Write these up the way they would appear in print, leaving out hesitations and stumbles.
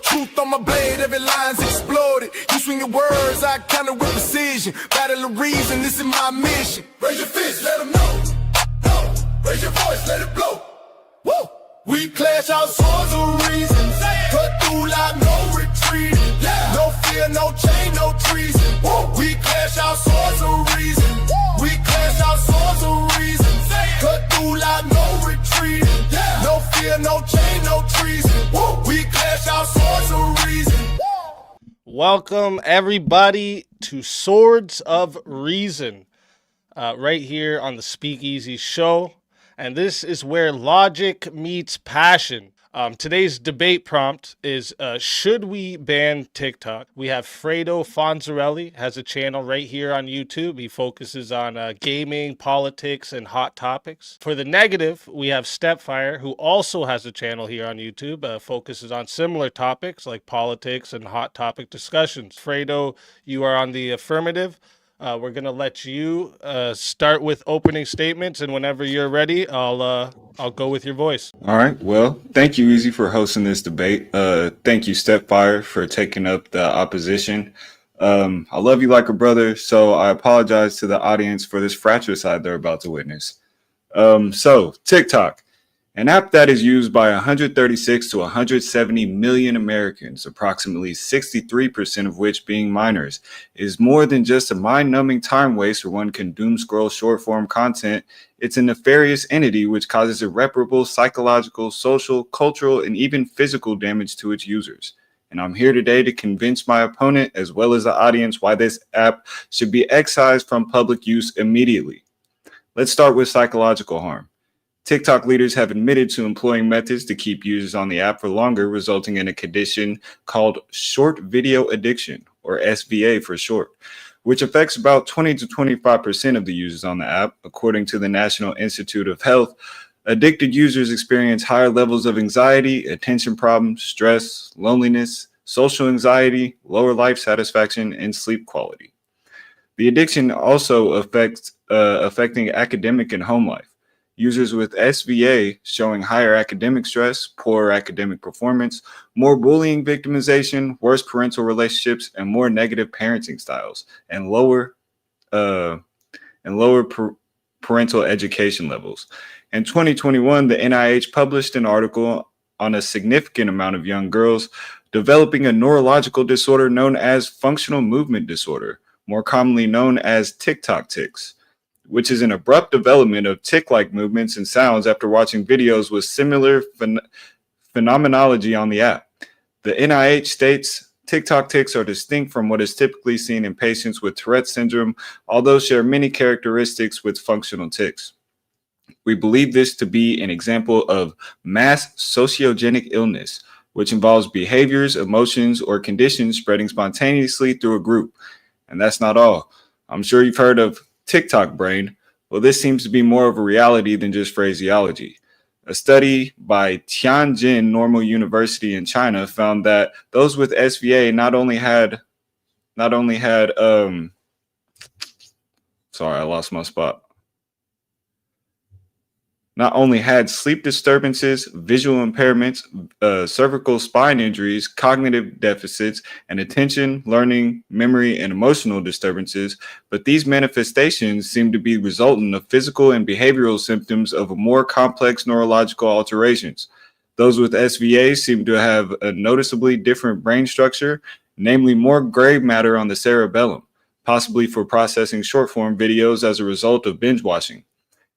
Truth on my blade, every line's exploded. You swing your words, I counter with precision. Battle of reason, this is my mission. Raise your fist, let them know. No, raise your voice, let it blow. Woo! We clash our swords of reason. Cut through like no retreating. Yeah. No fear, no chain, no treason. Woo! We clash our swords of reason. Woo! We clash our swords of reason. Cut through like no retreating. Yeah. No fear, no chain, no treason. Woo! We clash our swords of reason. Welcome everybody to Swords of Reason, right here on the SpeakeaZy show. And this is where logic meets passion. Today's debate prompt is, should we ban TikTok? We have Fredo Fonzarelli, has a channel right here on YouTube. He focuses on gaming, politics, and hot topics. For the negative, we have Stepfire, who also has a channel here on YouTube, focuses on similar topics like politics and hot topic discussions. Fredo, you are on the affirmative. We're going to let you start with opening statements, and whenever you're ready, I'll go with your voice. All right. Well, thank you, Easy, for hosting this debate. Thank you, Stepfire, for taking up the opposition. I love you like a brother, so I apologize to the audience for this fratricide they're about to witness. So, TikTok, an app that is used by 136 to 170 million Americans, approximately 63% of which being minors, is more than just a mind-numbing time waste where one can doom scroll short-form content. It's a nefarious entity which causes irreparable psychological, social, cultural, and even physical damage to its users. And I'm here today to convince my opponent, as well as the audience, why this app should be excised from public use immediately. Let's start with psychological harm. TikTok leaders have admitted to employing methods to keep users on the app for longer, resulting in a condition called short video addiction, or SVA for short, which affects about 20 to 25% of the users on the app. According to the National Institute of Health, addicted users experience higher levels of anxiety, attention problems, stress, loneliness, social anxiety, lower life satisfaction, and sleep quality. The addiction also affecting academic and home life. Users with SVA showing higher academic stress, poorer academic performance, more bullying victimization, worse parental relationships, and more negative parenting styles, and lower parental education levels. In 2021, the NIH published an article on a significant amount of young girls developing a neurological disorder known as functional movement disorder, more commonly known as TikTok tics, which is an abrupt development of tick-like movements and sounds after watching videos with similar phenomenology on the app. The NIH states TikTok tics are distinct from what is typically seen in patients with Tourette syndrome, although share many characteristics with functional tics. We believe this to be an example of mass sociogenic illness, which involves behaviors, emotions, or conditions spreading spontaneously through a group. And that's not all. I'm sure you've heard of TikTok brain. Well, this seems to be more of a reality than just phraseology. A study by Tianjin Normal University in China found that those with SVA not only had sleep disturbances, visual impairments, cervical spine injuries, cognitive deficits, and attention, learning, memory, and emotional disturbances, but these manifestations seem to be resultant of physical and behavioral symptoms of more complex neurological alterations. Those with SVA seem to have a noticeably different brain structure, namely more gray matter on the cerebellum, possibly for processing short-form videos as a result of binge watching.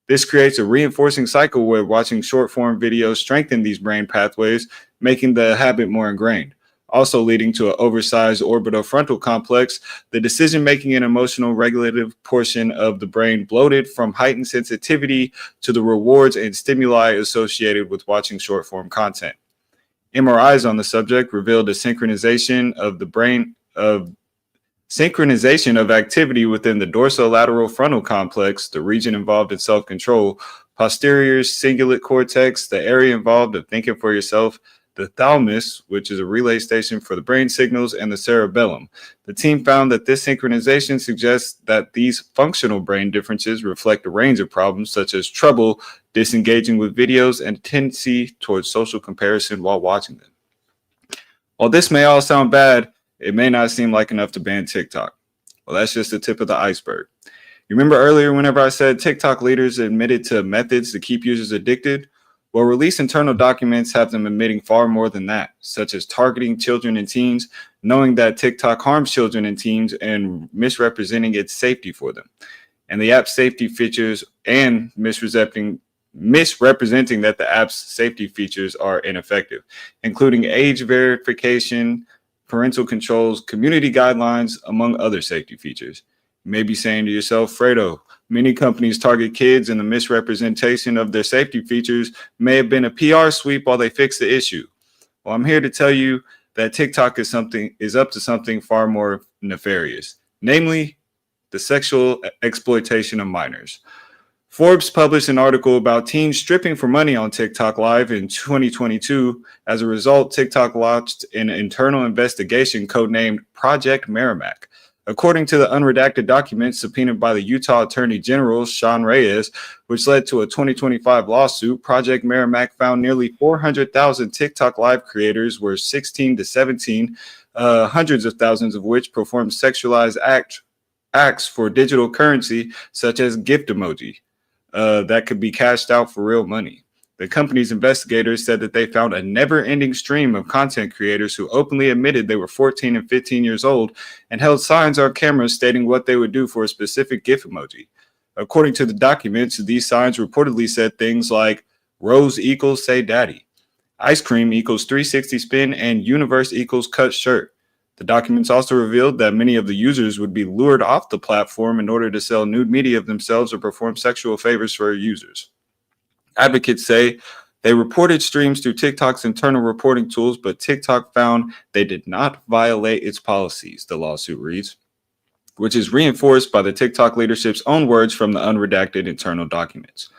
This creates a reinforcing cycle where watching short-form videos strengthen these brain pathways, making the habit more ingrained, also leading to an oversized orbitofrontal complex, the decision-making and emotional regulative portion of the brain bloated from heightened sensitivity to the rewards and stimuli associated with watching short-form content. MRIs on the subject revealed a synchronization of activity within the dorsolateral frontal complex, the region involved in self-control, posterior cingulate cortex, the area involved in thinking for yourself, the thalamus, which is a relay station for the brain signals, and the cerebellum. The team found that this synchronization suggests that these functional brain differences reflect a range of problems such as trouble disengaging with videos and tendency towards social comparison while watching them. While this may all sound bad, it may not seem like enough to ban TikTok. Well, that's just the tip of the iceberg. You remember earlier whenever I said TikTok leaders admitted to methods to keep users addicted? Well, released internal documents have them admitting far more than that, such as targeting children and teens, knowing that TikTok harms children and teens, and misrepresenting its safety for them. And the app's safety features and misrepresenting that the app's safety features are ineffective, including age verification, parental controls, community guidelines, among other safety features. You may be saying to yourself, Fredo, many companies target kids and the misrepresentation of their safety features may have been a PR sweep while they fix the issue. Well, I'm here to tell you that TikTok is up to something far more nefarious, namely the sexual exploitation of minors. Forbes published an article about teens stripping for money on TikTok Live in 2022. As a result, TikTok launched an internal investigation codenamed Project Merrimack. According to the unredacted documents subpoenaed by the Utah Attorney General, Sean Reyes, which led to a 2025 lawsuit, Project Merrimack found nearly 400,000 TikTok Live creators were 16 to 17, hundreds of thousands of which performed sexualized acts for digital currency, such as gift emoji, that could be cashed out for real money. The company's investigators said that they found a never-ending stream of content creators who openly admitted they were 14 and 15 years old and held signs on cameras stating what they would do for a specific GIF emoji. According to the documents, these signs reportedly said things like rose equals say daddy, ice cream equals 360 spin, and universe equals cut shirt. The documents also revealed that many of the users would be lured off the platform in order to sell nude media of themselves or perform sexual favors for users. Advocates say they reported streams through TikTok's internal reporting tools, but TikTok found they did not violate its policies, the lawsuit reads, which is reinforced by the TikTok leadership's own words from the unredacted internal documents.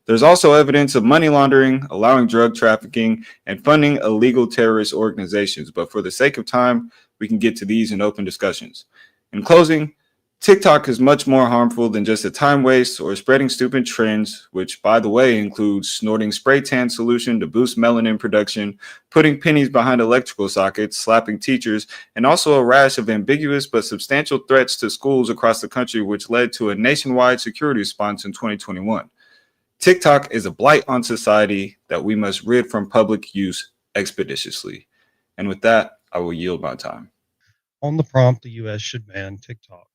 There's also evidence of money laundering, allowing drug trafficking, and funding illegal terrorist organizations. But for the sake of time, we can get to these in open discussions. In closing, TikTok is much more harmful than just a time waste or spreading stupid trends, which, by the way, includes snorting spray tan solution to boost melanin production, putting pennies behind electrical sockets, slapping teachers, and also a rash of ambiguous but substantial threats to schools across the country, which led to a nationwide security response in 2021. TikTok is a blight on society that we must rid from public use expeditiously. And with that, I will yield my time. On the prompt, the U.S. should ban TikTok,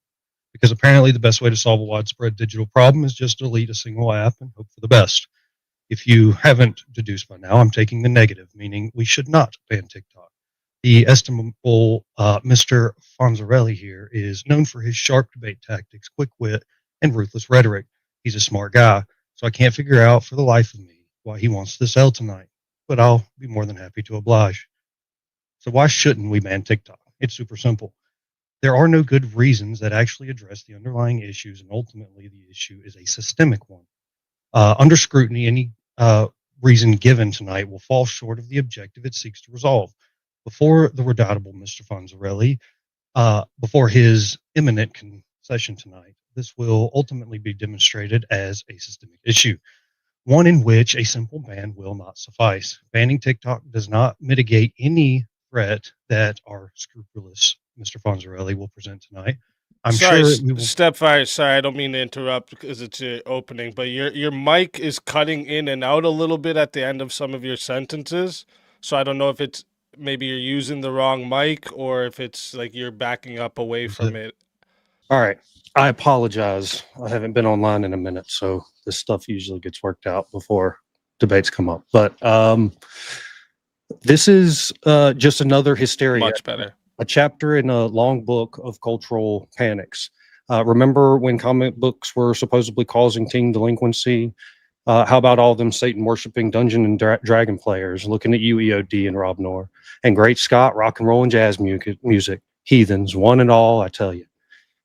because apparently the best way to solve a widespread digital problem is just delete a single app and hope for the best. If you haven't deduced by now, I'm taking the negative, meaning we should not ban TikTok. The estimable Mr. Fonzarelli here is known for his sharp debate tactics, quick wit, and ruthless rhetoric. He's a smart guy, so I can't figure out for the life of me why he wants to sell tonight, but I'll be more than happy to oblige. So why shouldn't we ban TikTok? It's super simple. There are no good reasons that actually address the underlying issues, and ultimately the issue is a systemic one. Under scrutiny, any reason given tonight will fall short of the objective it seeks to resolve. Before the redoubtable Mr. Fonzarelli, before his imminent concession tonight, this will ultimately be demonstrated as a systemic issue, one in which a simple ban will not suffice. Banning TikTok does not mitigate any threat that our scrupulous Mr. Fonzarelli will present tonight. I'm sorry, sure we will. Stepfire, sorry, I don't mean to interrupt because it's your opening, but your mic is cutting in and out a little bit at the end of some of your sentences. So I don't know if it's maybe you're using the wrong mic or if it's like you're backing up away from it. All right. I apologize. I haven't been online in a minute, so this stuff usually gets worked out before debates come up. But this is just another hysteria. Much better. A chapter in a long book of cultural panics. Remember when comic books were supposedly causing teen delinquency? How about all them Satan-worshipping Dungeon and Dragon players looking at you, EOD and Rob Noor? And great Scott, rock and roll and jazz music. Heathens, one and all, I tell you.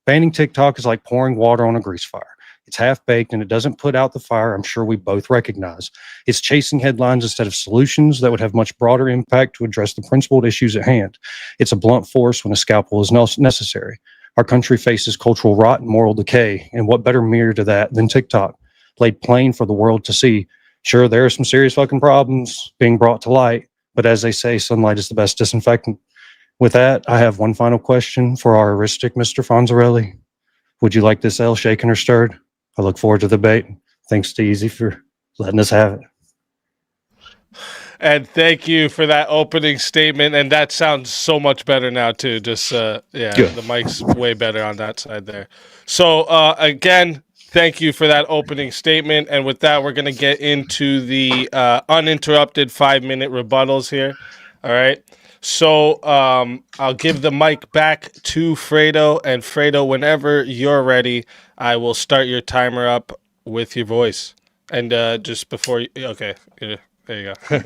Banning TikTok is like pouring water on a grease fire. It's half-baked and it doesn't put out the fire I'm sure we both recognize. It's chasing headlines instead of solutions that would have much broader impact to address the principled issues at hand. It's a blunt force when a scalpel is necessary. Our country faces cultural rot and moral decay, and what better mirror to that than TikTok, laid plain for the world to see. Sure, there are some serious fucking problems being brought to light, But as they say, sunlight is the best disinfectant. With that, I have one final question for our heuristic, Mr. Fonzarelli. Would you like this L shaken or stirred? I look forward to the debate. Thanks to Easy for letting us have it. And thank you for that opening statement. And that sounds so much better now too. Just Good. The mic's way better on that side there. So again, thank you for that opening statement. And with that, we're gonna get into the uninterrupted 5-minute rebuttals here. All right. So I'll give the mic back to Fredo. And Fredo, whenever you're ready, I will start your timer up with your voice. And just before you, okay. Yeah. There you go.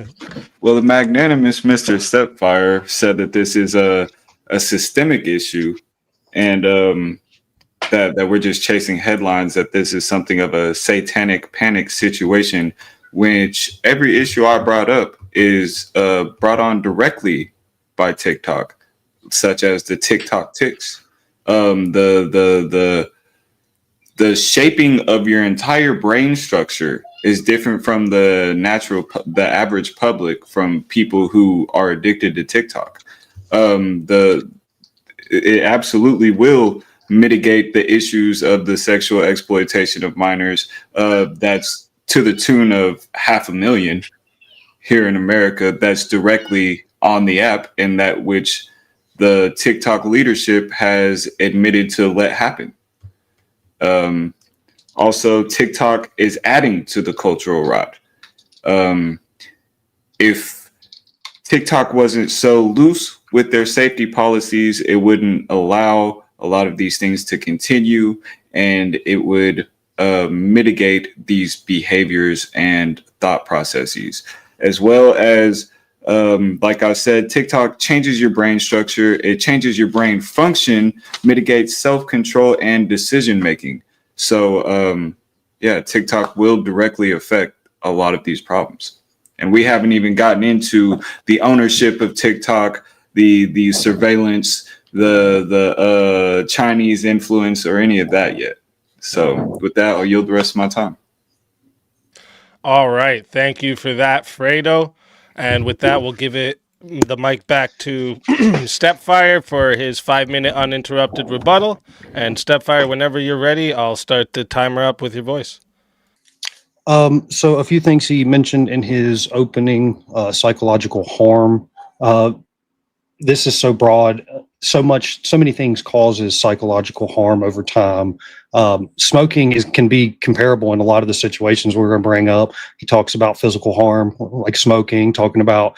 Well, the magnanimous Mr. Stepfire said that this is a systemic issue, and that we're just chasing headlines, that this is something of a satanic panic situation, which every issue I brought up is brought on directly by TikTok, such as the TikTok ticks, the shaping of your entire brain structure is different from the average public, from people who are addicted to TikTok. It absolutely will mitigate the issues of the sexual exploitation of minors. That's to the tune of 500,000 here in America. That's directly on the app, and that which the TikTok leadership has admitted to let happen. Also, TikTok is adding to the cultural rot. If TikTok wasn't so loose with their safety policies, it wouldn't allow a lot of these things to continue, and it would mitigate these behaviors and thought processes. As well as, like I said, TikTok changes your brain structure, it changes your brain function, mitigates self-control and decision-making. So, TikTok will directly affect a lot of these problems. And we haven't even gotten into the ownership of TikTok, the surveillance, the Chinese influence, or any of that yet. So with that, I'll yield the rest of my time. All right. Thank you for that, Fredo. And with that, we'll give the mic back to Stepfire for his 5-minute uninterrupted rebuttal. And Stepfire, whenever you're ready, I'll start the timer up with your voice. So a few things he mentioned in his opening, psychological harm. This is so broad, so many things causes psychological harm over time. Smoking can be comparable in a lot of the situations we're going to bring up. He talks about physical harm, like smoking, talking about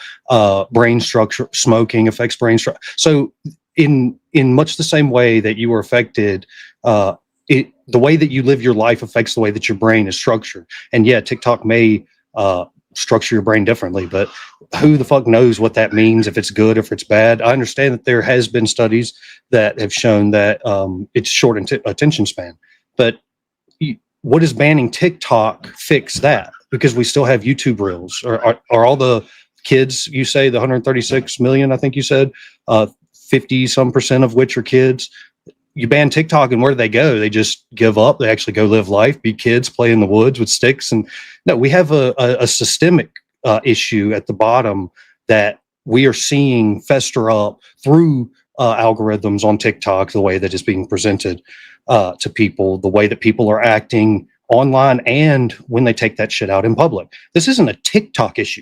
brain structure. Smoking affects brain structure. So in much the same way that you are affected, the way that you live your life affects the way that your brain is structured. And yeah, TikTok may structure your brain differently, but who the fuck knows what that means, if it's good, if it's bad. I understand that there has been studies that have shown that it's short attention span, but what does banning TikTok fix that? Because we still have YouTube Reels. Are all the kids, you say the 136 million, I think you said, 50% of which are kids? You ban TikTok and where do they go? They just give up. They actually go live life, be kids, play in the woods with sticks. And no, we have a systemic issue at the bottom that we are seeing fester up through algorithms on TikTok, the way that is being presented to people, the way that people are acting online and when they take that shit out in public. This isn't a TikTok issue.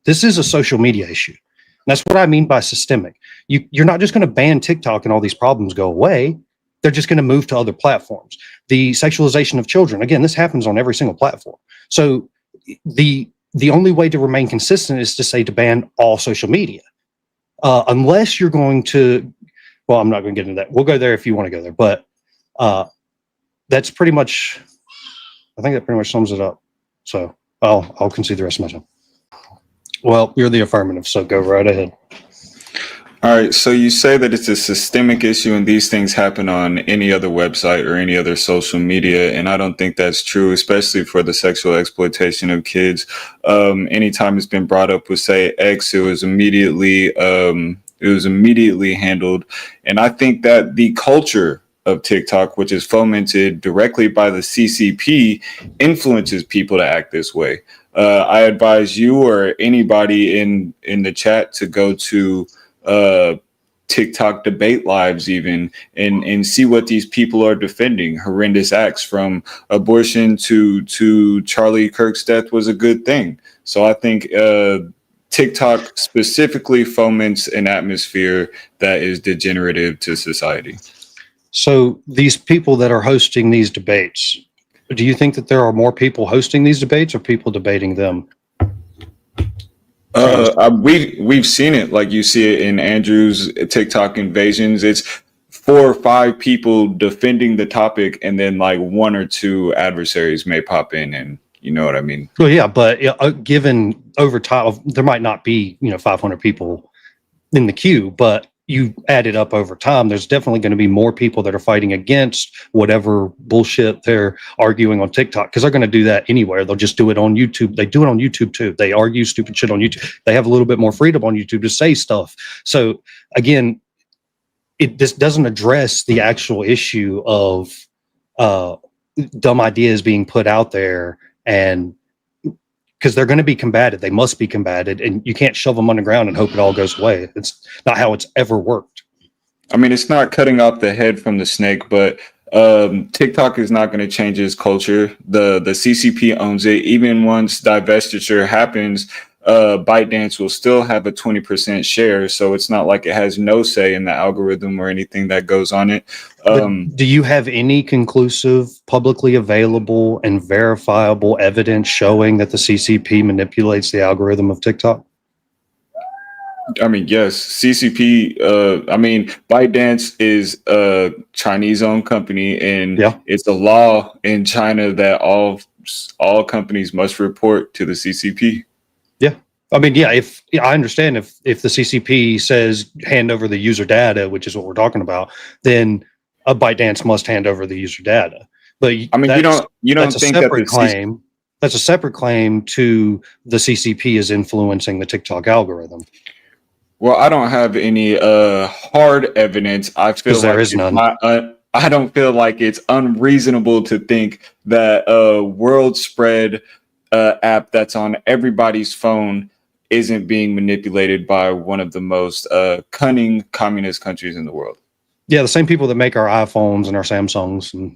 This is a social media issue. And that's what I mean by systemic. You're not just going to ban TikTok and all these problems go away. They're just going to move to other platforms. The sexualization of children, again, this happens on every single platform. So the only way to remain consistent is to say to ban all social media. Unless you're going to, well, I'm not going to get into that. We'll go there if you want to go there. But that's pretty much, I think that pretty much sums it up. So I'll concede the rest of my time. Well, you're the affirmative, so go right ahead. All right, so you say that it's a systemic issue and these things happen on any other website or any other social media, and I don't think that's true, especially for the sexual exploitation of kids. Anytime it's been brought up with, say, X, it was immediately handled, and I think that the culture of TikTok, which is fomented directly by the CCP, influences people to act this way. I advise you or anybody in the chat to go to TikTok debate lives even and see what these people are defending. Horrendous acts from abortion to Charlie Kirk's death was a good thing. So I think TikTok specifically foments an atmosphere that is degenerative to society. So these people that are hosting these debates, do you think that there are more people hosting these debates or people debating them? We've seen it, like you see it in Andrew's TikTok invasions. It's 4 or 5 people defending the topic, and then like 1 or 2 adversaries may pop in, and you know what I mean. Well, yeah, but given over time, there might not be 500 people in the queue, but you add it up over time, there's definitely going to be more people that are fighting against whatever bullshit they're arguing on TikTok, because they're going to do that anywhere. They'll just do it on YouTube. They do it on YouTube too. They argue stupid shit on YouTube. They have a little bit more freedom on YouTube to say stuff. So again, this doesn't address the actual issue of dumb ideas being put out there, and because they're going to be combated. They must be combated, and you can't shove them on the ground and hope it all goes away. It's not how it's ever worked. I mean, it's not cutting off the head from the snake, but TikTok is not going to change its culture. The CCP owns it. Even once divestiture happens, ByteDance will still have a 20% share. So it's not like it has no say in the algorithm or anything that goes on it. Do you have any conclusive, publicly available, and verifiable evidence showing that the CCP manipulates the algorithm of TikTok? I mean, yes, CCP. I mean, ByteDance is a Chinese-owned company, and it's a law in China that all companies must report to the CCP. Yeah, I mean, yeah. If I understand, if the CCP says hand over the user data, which is what we're talking about, then a ByteDance must hand over the user data. But I mean, you don't think that the claim. That's a separate claim to the CCP is influencing the TikTok algorithm. Well, I don't have any hard evidence. I feel like there is none. I don't feel like it's unreasonable to think that a world spread app that's on everybody's phone isn't being manipulated by one of the most cunning communist countries in the world. Yeah, the same people that make our iPhones and our Samsungs, and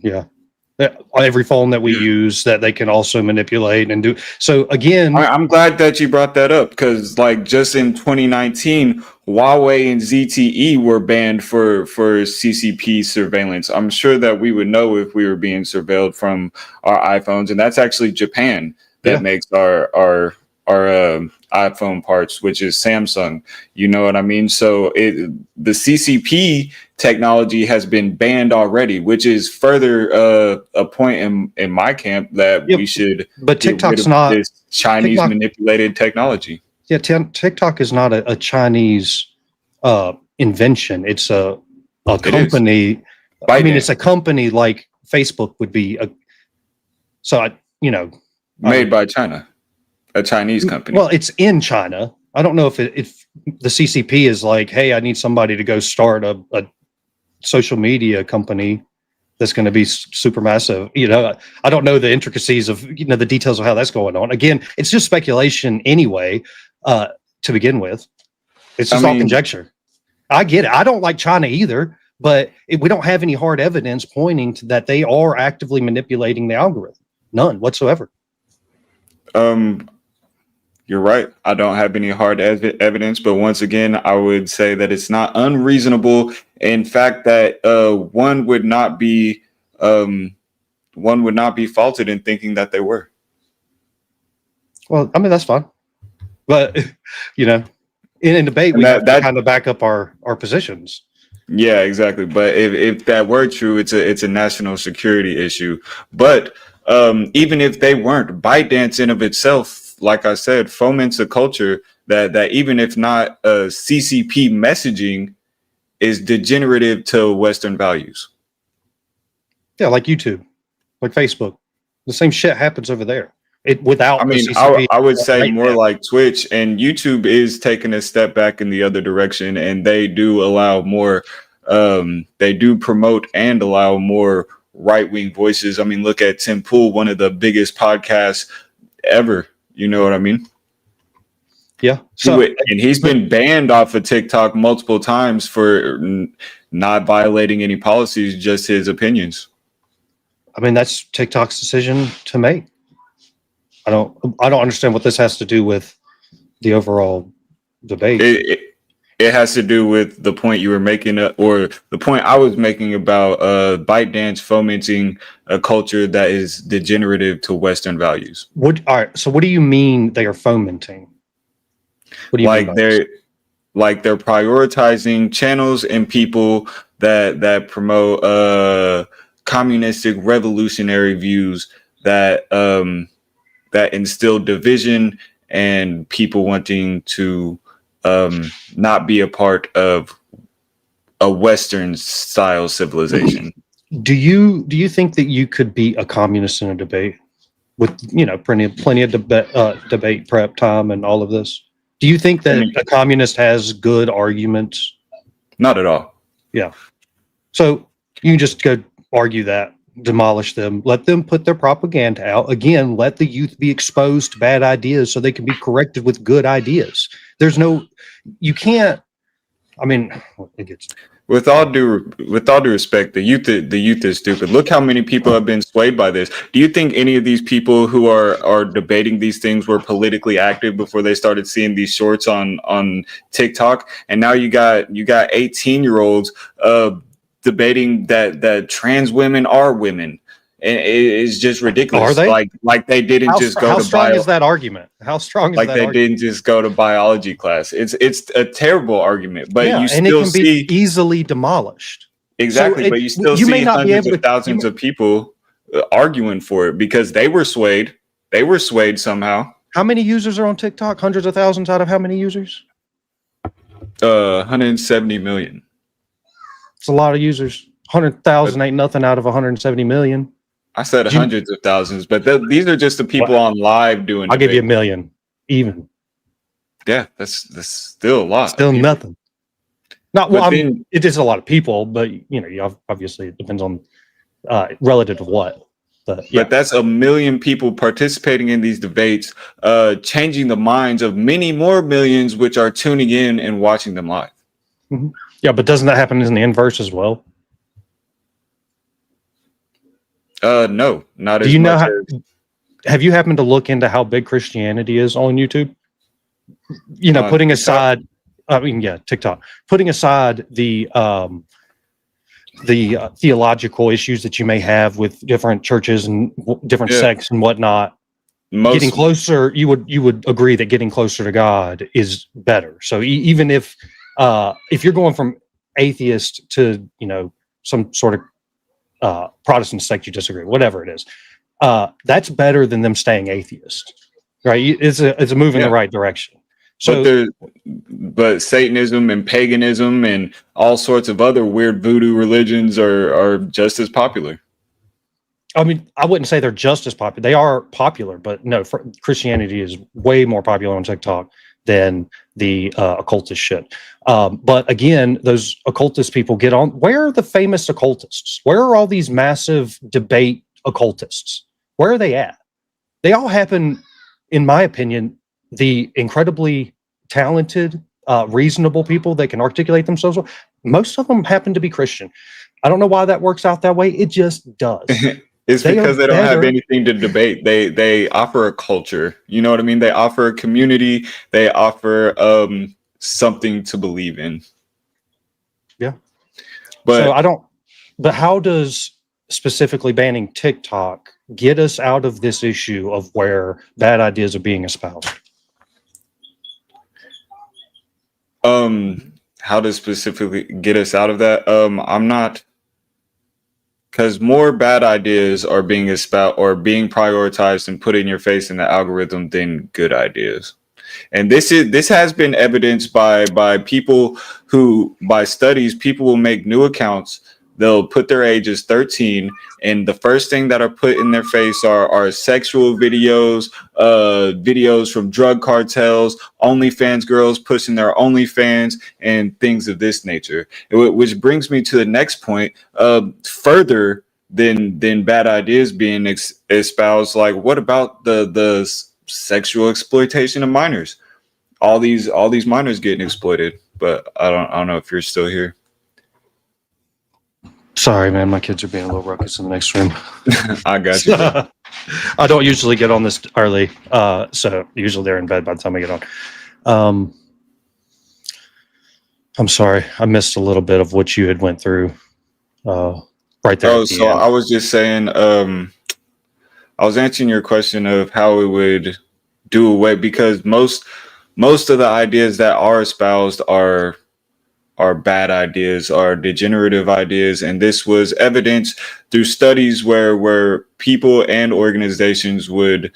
every phone that we use that they can also manipulate and do. So again, I'm glad that you brought that up, because like just in 2019, Huawei and ZTE were banned for CCP surveillance. I'm sure that we would know if we were being surveilled from our iPhones, and that's actually Japan that makes our iPhone parts, which is Samsung. You know what I mean? So the CCP technology has been banned already, which is further a point in my camp that we should. But TikTok's not this Chinese manipulated technology. Yeah, TikTok is not a Chinese invention. It's a company. I mean, it's a company like Facebook would be. Made by China. A Chinese company. Well, it's in China. I don't know if the CCP is like, hey, I need somebody to go start a social media company that's going to be super massive. I don't know the intricacies of the details of how that's going on. Again, it's just speculation anyway. To begin with, it's just all conjecture. I get it. I don't like China either, but we don't have any hard evidence pointing to that they are actively manipulating the algorithm. None whatsoever. You're right. I don't have any hard evidence, but once again, I would say that it's not unreasonable. In fact, that one would not be faulted in thinking that they were. Well, I mean, that's fine, but in debate, we have to kind of back up our positions. Yeah, exactly. But if that were true, it's a national security issue. But even if they weren't, ByteDance in of itself, like I said, foments a culture that even if not CCP messaging, is degenerative to Western values. Yeah, like YouTube, like Facebook. The same shit happens over there. I would say more like Twitch, and YouTube is taking a step back in the other direction, and they do allow more. They do promote and allow more right-wing voices. I mean, look at Tim Pool, one of the biggest podcasts ever. You know what I mean? Yeah. So, And he's been banned off of TikTok multiple times for not violating any policies, just his opinions. I mean, that's TikTok's decision to make. I don't understand what this has to do with the overall debate. It has to do with the point you were making, or the point I was making about ByteDance fomenting a culture that is degenerative to Western values. All right. So, what do you mean they are fomenting? What do you mean by this? They're prioritizing channels and people that promote communistic revolutionary views that instill division and people wanting to not be a part of a Western style civilization. Do you think that you could be a communist in a debate with plenty of debate prep time and all of this? Do you think that a communist has good arguments? Not at all. Yeah. So you can just go argue that, demolish them, let them put their propaganda out. Again, let the youth be exposed to bad ideas so they can be corrected with good ideas. You can't. I mean, it gets. With all due respect, the youth is stupid. Look how many people have been swayed by this. Do you think any of these people who are debating these things were politically active before they started seeing these shorts on TikTok? And now you got 18-year-olds debating that trans women are women. And it's just ridiculous. Are they? Like they didn't just go to how strong is that argument? How strong is that argument? Like they didn't just go to biology class. It's a terrible argument, but you still and it can be easily demolished. Exactly, so but you still see hundreds of thousands of people arguing for it because they were swayed. They were swayed somehow. How many users are on TikTok? Hundreds of thousands out of how many users? 170 million. It's a lot of users. 100,000 ain't nothing out of 170 million. I said hundreds of thousands, but these are just the people on live doing. I'll give you a million, even. Yeah, that's still a lot. Still nothing. Not well. It is a lot of people, but obviously it depends on relative to what. But that's a million people participating in these debates, changing the minds of many more millions, which are tuning in and watching them live. Mm-hmm. Yeah, but doesn't that happen in the inverse as well? No, not as much. Have you happened to look into how big Christianity is on YouTube? Putting aside, TikTok. Putting aside the theological issues that you may have with different churches and different sects and whatnot. Getting closer, you would agree that getting closer to God is better. So even if you're going from atheist to some sort of Protestant sect you disagree, whatever it is, that's better than them staying atheist, right? It's a move in the right direction. So, but Satanism and paganism and all sorts of other weird voodoo religions are just as popular. I mean, I wouldn't say they're just as popular. They are popular, but no, Christianity is way more popular on TikTok than the occultist shit. But again, those occultist people get on. Where are the famous occultists? Where are all these massive debate occultists? Where are they at? They all happen, in my opinion, the incredibly talented, reasonable people that can articulate themselves well. Most of them happen to be Christian. I don't know why that works out that way. It just does. It's because they don't have anything to debate. They offer a culture. You know what I mean? They offer a community. They offer something to believe in. Yeah. But But how does specifically banning TikTok get us out of this issue of where bad ideas are being espoused? How to specifically get us out of that? I'm not. Because more bad ideas are being espoused or being prioritized and put in your face in the algorithm than good ideas. And this has been evidenced by people by studies. People will make new accounts. They'll put their age as 13, and the first thing that are put in their face are sexual videos, videos from drug cartels, OnlyFans girls pushing their OnlyFans, and things of this nature. Which brings me to the next point. Further than bad ideas being espoused, like what about the sexual exploitation of minors. All these minors getting exploited. But I don't know if you're still here. Sorry, man. My kids are being a little ruckus in the next room. I got you. Bro. I don't usually get on this early, so usually they're in bed by the time I get on. I'm sorry, I missed a little bit of what you had went through right there. Oh, so I was just saying, I was answering your question of how it would do away, because most of the ideas that are espoused are bad ideas, are degenerative ideas, and this was evidenced through studies where people and organizations would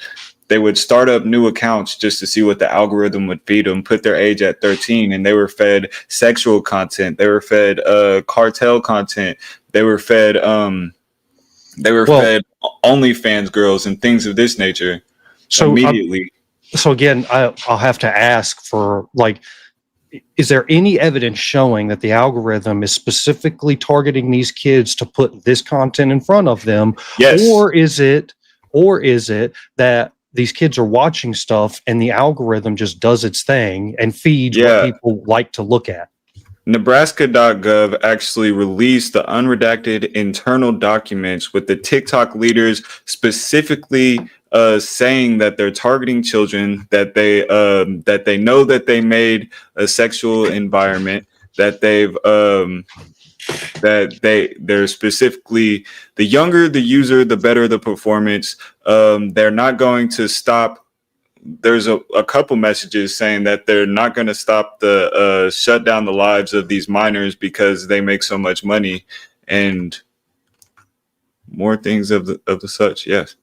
start up new accounts just to see what the algorithm would feed them, put their age at 13, and they were fed sexual content, they were fed cartel content, they were fed fed OnlyFans girls and things of this nature. So immediately. So again, I'll have to ask for, like, is there any evidence showing that the algorithm is specifically targeting these kids to put this content in front of them? Yes. Or is it that these kids are watching stuff and the algorithm just does its thing and feeds what people like to look at? Nebraska.gov actually released the unredacted internal documents with the TikTok leaders specifically saying that they're targeting children, that they know that they made a sexual environment, that they're specifically, the younger the user, the better the performance. They're not going to stop. There's a couple messages saying that they're not going to stop the shut down the lives of these minors because they make so much money, and more things of the such. Yes.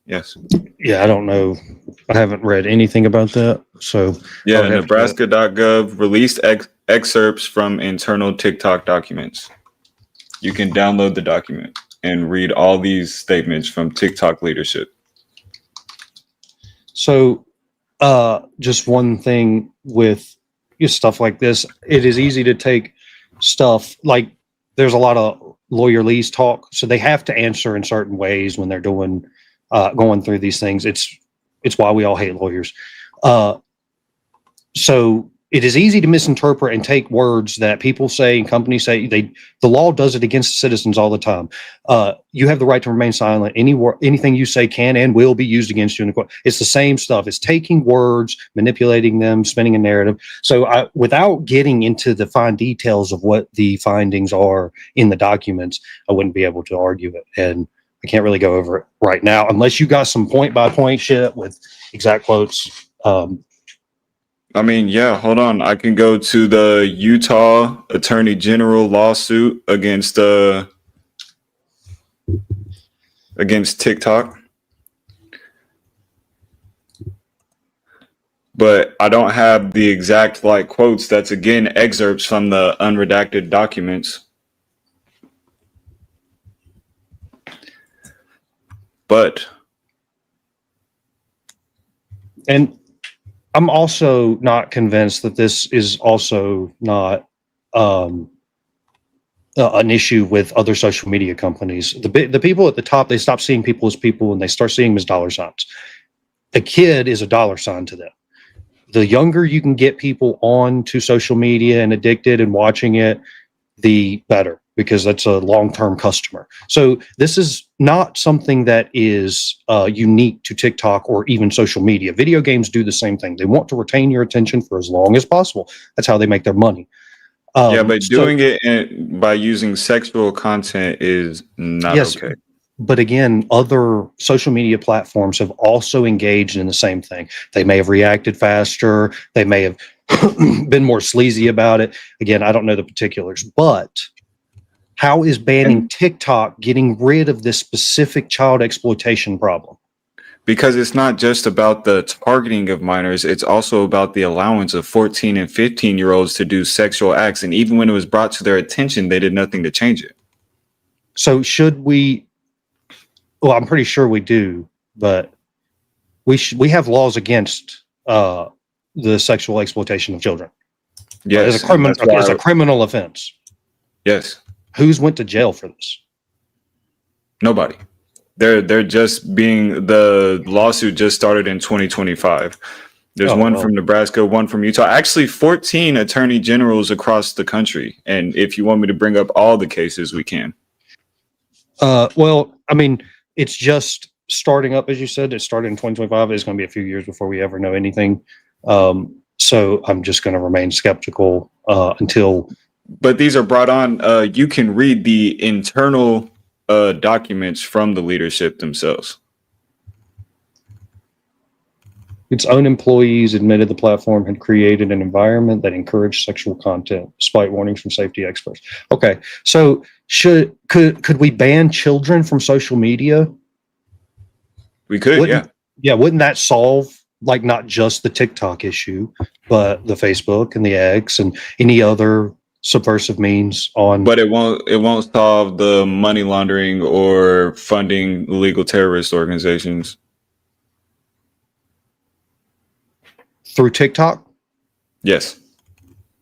Yeah, I don't know. I haven't read anything about that. So yeah, Nebraska.gov released excerpts from internal TikTok documents. You can download the document and read all these statements from TikTok leadership. So just one thing with stuff like this, it is easy to take stuff like, there's a lot of lawyerese talk, so they have to answer in certain ways when they're doing going through these things. It's why we all hate lawyers. So it is easy to misinterpret and take words that people say and companies say. The law does it against citizens all the time. You have the right to remain silent. Anything you say can and will be used against you in the court. It's the same stuff. It's taking words, manipulating them, spinning a narrative. So without getting into the fine details of what the findings are in the documents, I wouldn't be able to argue it. And I can't really go over it right now unless you got some point by point shit with exact quotes. I mean, yeah, hold on. I can go to the Utah Attorney General lawsuit against TikTok. But I don't have the exact quotes. That's again excerpts from the unredacted documents. And I'm also not convinced that this is also not an issue with other social media companies. The people at the top, they stop seeing people as people and they start seeing them as dollar signs. A kid is a dollar sign to them. The younger you can get people on to social media and addicted and watching it, the better, because that's a long-term customer. So this is not something that is unique to TikTok or even social media. Video games do the same thing. They want to retain your attention for as long as possible. That's how they make their money. But doing it by using sexual content is not okay. But again, other social media platforms have also engaged in the same thing. They may have reacted faster. They may have been more sleazy about it. Again, I don't know the particulars, but how is banning TikTok getting rid of this specific child exploitation problem? Because it's not just about the targeting of minors. It's also about the allowance of 14 and 15-year-olds to do sexual acts. And even when it was brought to their attention, they did nothing to change it. So should we? Well, I'm pretty sure we do, but we have laws against the sexual exploitation of children. Yes, as a criminal offense. Yes. Who's went to jail for this? Nobody. They're just being the lawsuit just started in 2025. There's one from Nebraska, one from Utah. Actually, 14 attorney generals across the country. And if you want me to bring up all the cases, we can. Well, I mean, it's just starting up, as you said. It started in 2025. It's going to be a few years before we ever know anything. So I'm just going to remain skeptical until. But these are brought on. You can read the internal documents from the leadership themselves. Its own employees admitted the platform had created an environment that encouraged sexual content, despite warnings from safety experts. Okay, so could we ban children from social media? We could, yeah. Yeah, wouldn't that solve like not just the TikTok issue, but the Facebook and the X and any other subversive means on? But it won't solve the money laundering or funding illegal terrorist organizations. Through TikTok? Yes.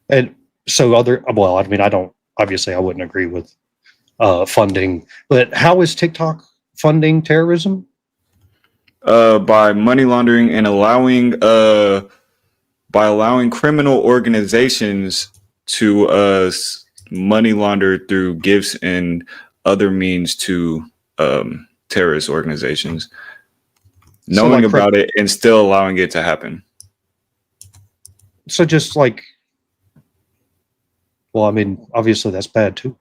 And so I wouldn't agree with funding, but how is TikTok funding terrorism? By money laundering and allowing criminal organizations to money launder through gifts and other means to terrorist organizations, knowing about it and still allowing it to happen. So just like, well, I mean, obviously that's bad too.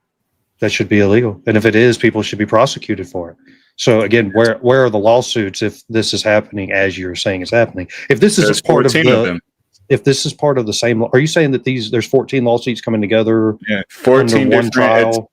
That should be illegal. And if it is, people should be prosecuted for it. So again, where are the lawsuits if this is happening as you're saying it's happening? If this is part of the, if this is part of the same, are you saying that there's 14 lawsuits coming together? Yeah, 14 one trial.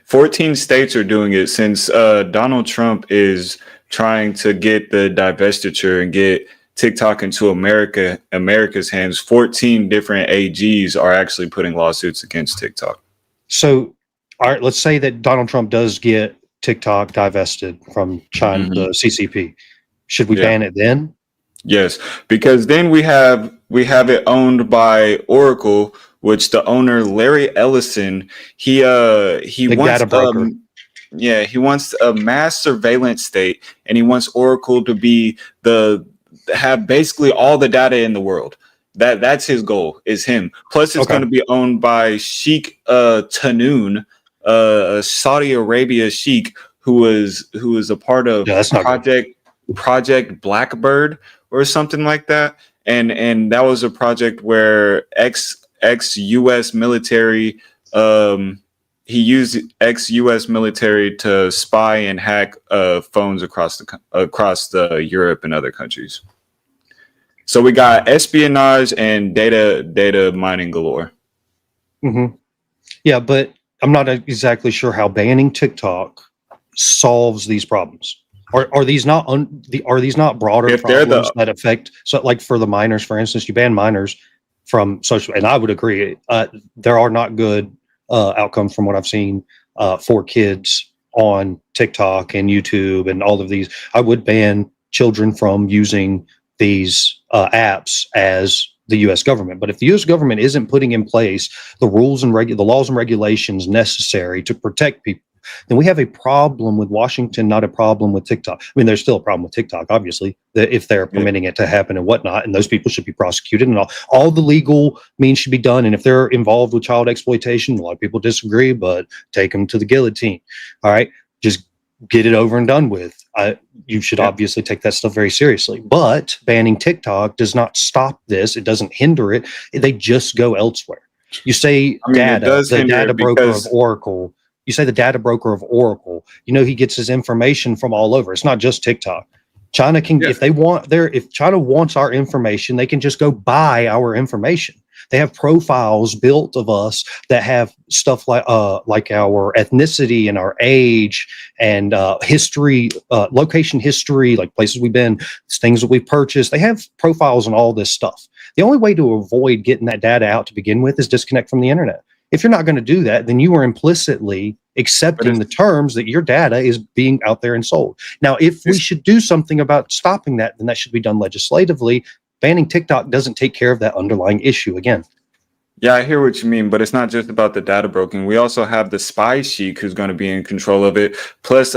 14 states are doing it since Donald Trump is trying to get the divestiture and get TikTok into America's hands. 14 different AGs are actually putting lawsuits against TikTok. So, all right, let's say that Donald Trump does get TikTok divested from China, the CCP. Should we ban it then? Yes, because then we have it owned by Oracle, which the owner Larry Ellison, he wants data broker. He wants a mass surveillance state, and he wants Oracle to have basically all the data in the world. That's his goal, is him. Plus, it's going to be owned by Sheikh Tanoon, a Saudi Arabia sheikh who was a part of Project Blackbird or something like that. And that was a project where ex-US military, he used ex-US military to spy and hack phones across the Europe and other countries. So we got espionage and data mining galore. Mm-hmm. Yeah, but I'm not exactly sure how banning TikTok solves these problems. Are these not broader problems that affect? So, like for the minors, for instance, you ban minors from social, and I would agree. There are not good outcomes from what I've seen for kids on TikTok and YouTube and all of these. I would ban children from using these apps as the U.S. government. But if the U.S. government isn't putting in place the rules and the laws and regulations necessary to protect people, then we have a problem with Washington, not a problem with TikTok. I mean, there's still a problem with TikTok, obviously, if they're permitting it to happen and whatnot, and those people should be prosecuted, and all the legal means should be done. And if they're involved with child exploitation, a lot of people disagree, but take them to the guillotine. All right, just get it over and done with. You should obviously take that stuff very seriously. But banning TikTok does not stop this. It doesn't hinder it. They just go elsewhere. You say the data broker of Oracle. You say the data broker of Oracle. You know, he gets his information from all over. It's not just TikTok. China can, if China wants our information, they can just go buy our information. They have profiles built of us that have stuff like our ethnicity and our age and history, location history, like places we've been, things that we've purchased. They have profiles on all this stuff. The only way to avoid getting that data out to begin with is disconnect from the internet. If you're not going to do that, then you are implicitly accepting the terms that your data is being out there and sold. Now, if we should do something about stopping that, then that should be done legislatively. Banning TikTok doesn't take care of that underlying issue again. Yeah, I hear what you mean, but it's not just about the data broking. We also have the spy sheik who's going to be in control of it. Plus,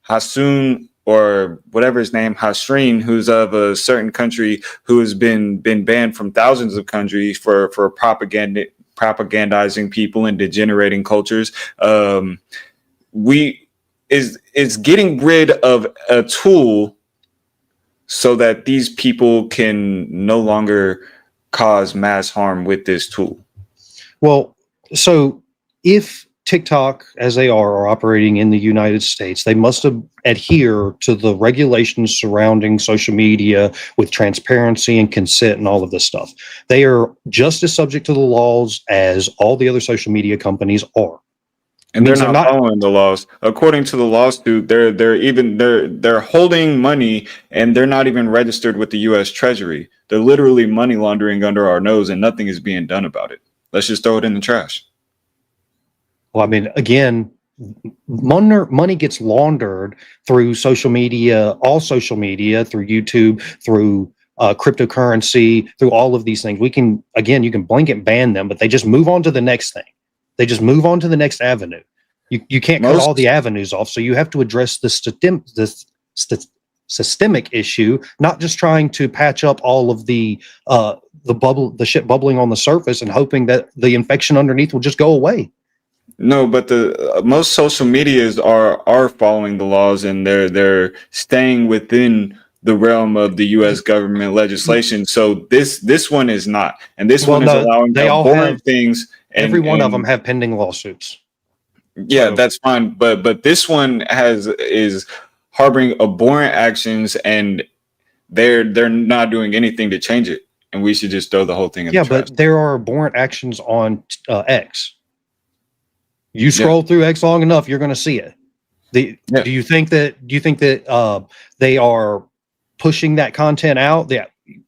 Hasoon or whatever his name, Hasreen, who's of a certain country, who has been banned from thousands of countries for propagandizing people and degenerating cultures. It's getting rid of a tool so that these people can no longer cause mass harm with this tool. Well, so if TikTok, as they are operating in the United States, they must adhere to the regulations surrounding social media with transparency and consent and all of this stuff. They are just as subject to the laws as all the other social media companies are. And they're not following the laws. According to the lawsuit, they're holding money, and they're not even registered with the U.S. Treasury. They're literally money laundering under our nose, and nothing is being done about it. Let's just throw it in the trash. Well, I mean, again, money gets laundered through social media, all social media, through YouTube, through cryptocurrency, through all of these things. You can blanket ban them, but they just move on to the next thing. They just move on to the next avenue. You can't cut all the avenues off, so you have to address the systemic issue, not just trying to patch up all of the shit bubbling on the surface and hoping that the infection underneath will just go away. No, but the most social medias are following the laws, and they're staying within the realm of the U.S. government legislation. So this one is not, and this one is allowing abhorrent things. Every one of them have pending lawsuits. Yeah, that's fine, but this one is harboring abhorrent actions, and they're not doing anything to change it, and we should just throw the whole thing in the trash. But there are abhorrent actions on X. You scroll through X long enough, you're going to see it. Do you think that they are pushing that content out?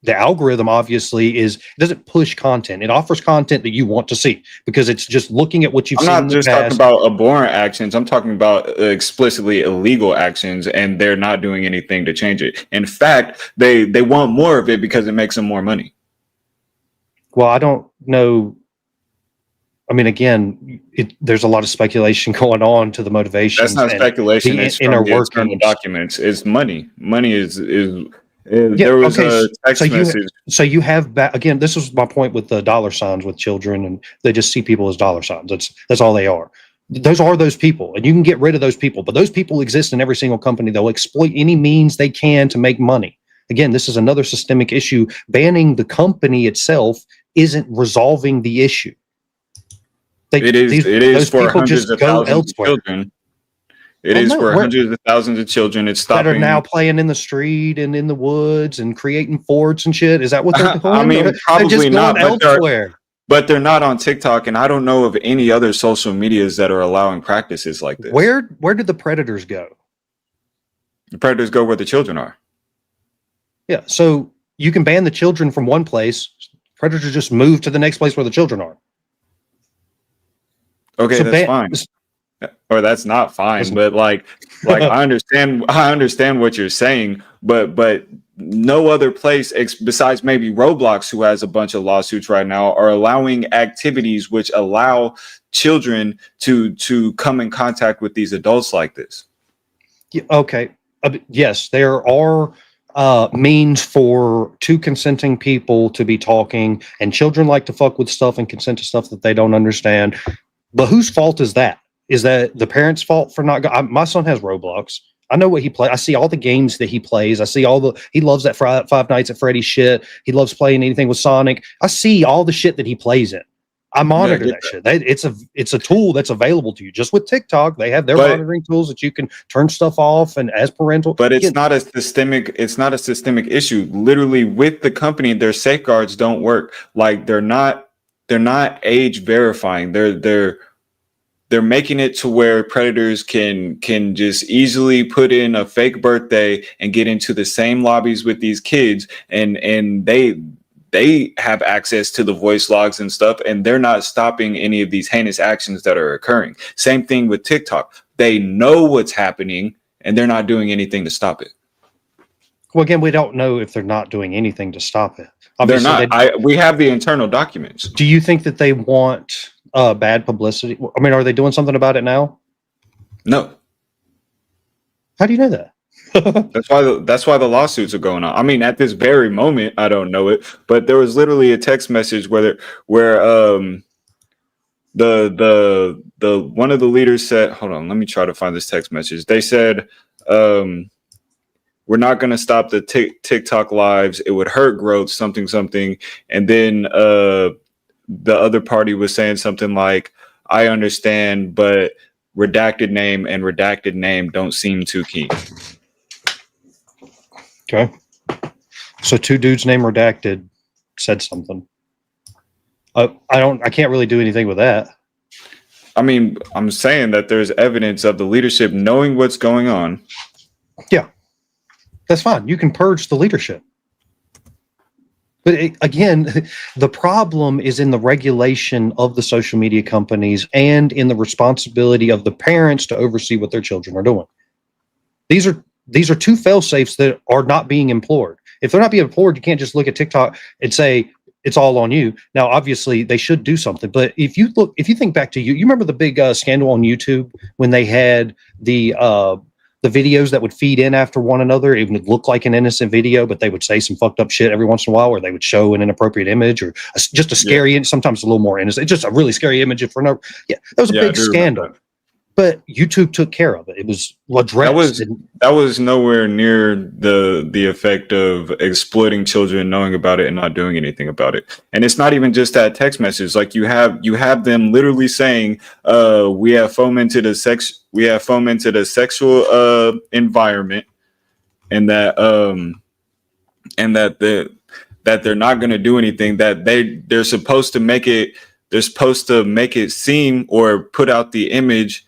The algorithm obviously doesn't push content. It offers content that you want to see because it's just looking at what you've seen. I'm not just talking about abhorrent actions. I'm talking about explicitly illegal actions, and they're not doing anything to change it. In fact, they want more of it because it makes them more money. Well, I don't know. I mean, again, there's a lot of speculation going on to the motivation. That's not speculation. It's from the internal documents. It's money. Money is. There was a text message. So you have again. This was my point with the dollar signs with children, and they just see people as dollar signs. That's all they are. Those are those people, and you can get rid of those people. But those people exist in every single company. They'll exploit any means they can to make money. Again, this is another systemic issue. Banning the company itself isn't resolving the issue. It is for hundreds of thousands of children. It is for hundreds of thousands of children. It's stopping. That are now playing in the street and in the woods and creating forts and shit. Is that what they're doing? I mean, probably not. But they're not on TikTok, and I don't know of any other social medias that are allowing practices like this. Where did the predators go? The predators go where the children are. Yeah, so you can ban the children from one place. Predators just move to the next place where the children are. Okay, so that's fine. Or that's not fine, but like I understand what you're saying, but no other place besides maybe Roblox, who has a bunch of lawsuits right now, are allowing activities which allow children to come in contact with these adults like this. Yeah, okay. Yes, there are means for two consenting people to be talking, and children like to fuck with stuff and consent to stuff that they don't understand. But whose fault is that? Is that the parents' fault for not? My son has Roblox. I know what he plays. I see all the games that he plays. I see he loves that Five Nights at Freddy's shit. He loves playing anything with Sonic. I see all the shit that he plays in. I monitor that shit. It's a tool that's available to you. Just with TikTok, they have their monitoring tools that you can turn stuff off and as parental. But it's not a systemic issue. Literally, with the company, their safeguards don't work. Like they're not age verifying. They're making it to where predators can just easily put in a fake birthday and get into the same lobbies with these kids, and they have access to the voice logs and stuff, and they're not stopping any of these heinous actions that are occurring. Same thing with TikTok. They know what's happening, and they're not doing anything to stop it. Well, again, we don't know if they're not doing anything to stop it. Obviously, they're not. We have the internal documents. Do you think that they want bad publicity? I mean, are they doing something about it now? No. How do you know that? That's why the lawsuits are going on. I mean, at this very moment, I don't know it, but there was literally a text message where the one of the leaders said, hold on, let me try to find this text message. They said, we're not going to stop the TikTok lives. It would hurt growth, something. And then the other party was saying something like, I understand, but redacted name and redacted name don't seem too keen. Okay. So two dudes named Redacted said something. I can't really do anything with that. I mean, I'm saying that there's evidence of the leadership knowing what's going on. Yeah, that's fine. You can purge the leadership. But again, the problem is in the regulation of the social media companies and in the responsibility of the parents to oversee what their children are doing. These are two fail-safes that are not being employed. If they're not being employed, you can't just look at TikTok and say it's all on you. Now, obviously, they should do something. But if you think back to you remember the big scandal on YouTube when they had the videos that would feed in after one another. It would look like an innocent video, but they would say some fucked up shit every once in a while, or they would show an inappropriate image or just a scary, sometimes a little more innocent, just a really scary image. That was a big scandal. But YouTube took care of it. It was addressed. That was nowhere near the effect of exploiting children, knowing about it and not doing anything about it. And it's not even just that text message. Like you have them literally saying, we have fomented a sexual environment, and that they're not going to do anything. That they're supposed to make it. They're supposed to make it seem or put out the image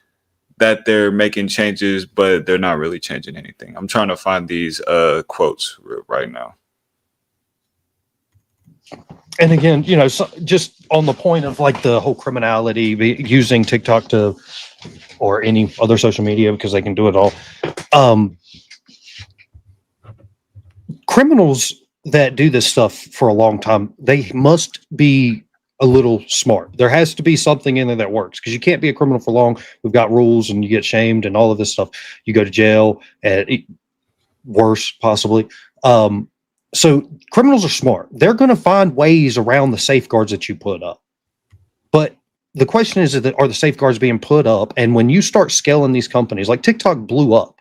that they're making changes, but they're not really changing anything. I'm trying to find these quotes right now. And again, so just on the point of like the whole criminality using TikTok or any other social media because they can do it all. Criminals that do this stuff for a long time, they must be a little smart. There has to be something in there that works because you can't be a criminal for long. We've got rules and you get shamed and all of this stuff. You go to jail and worse, possibly. So criminals are smart. They're going to find ways around the safeguards that you put up. But the question is, are the safeguards being put up? And when you start scaling these companies, like TikTok blew up,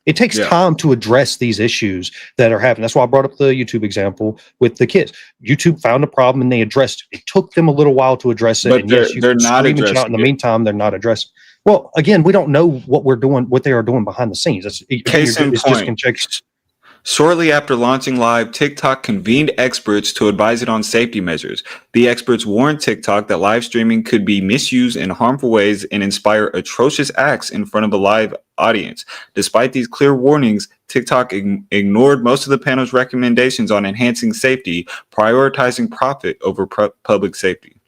it takes time to address these issues that are happening. That's why I brought up the YouTube example with the kids. YouTube found a problem and they addressed it. It took them a little while to address it. But and yes, you they're can not scream and shout. In the meantime, they're not addressing. Well, again, we don't know what we're doing, what they are doing behind the scenes. Case in point. Shortly after launching live, TikTok convened experts to advise it on safety measures. The experts warned TikTok that live streaming could be misused in harmful ways and inspire atrocious acts in front of a live audience. Despite these clear warnings, TikTok ignored most of the panel's recommendations on enhancing safety, prioritizing profit over public safety.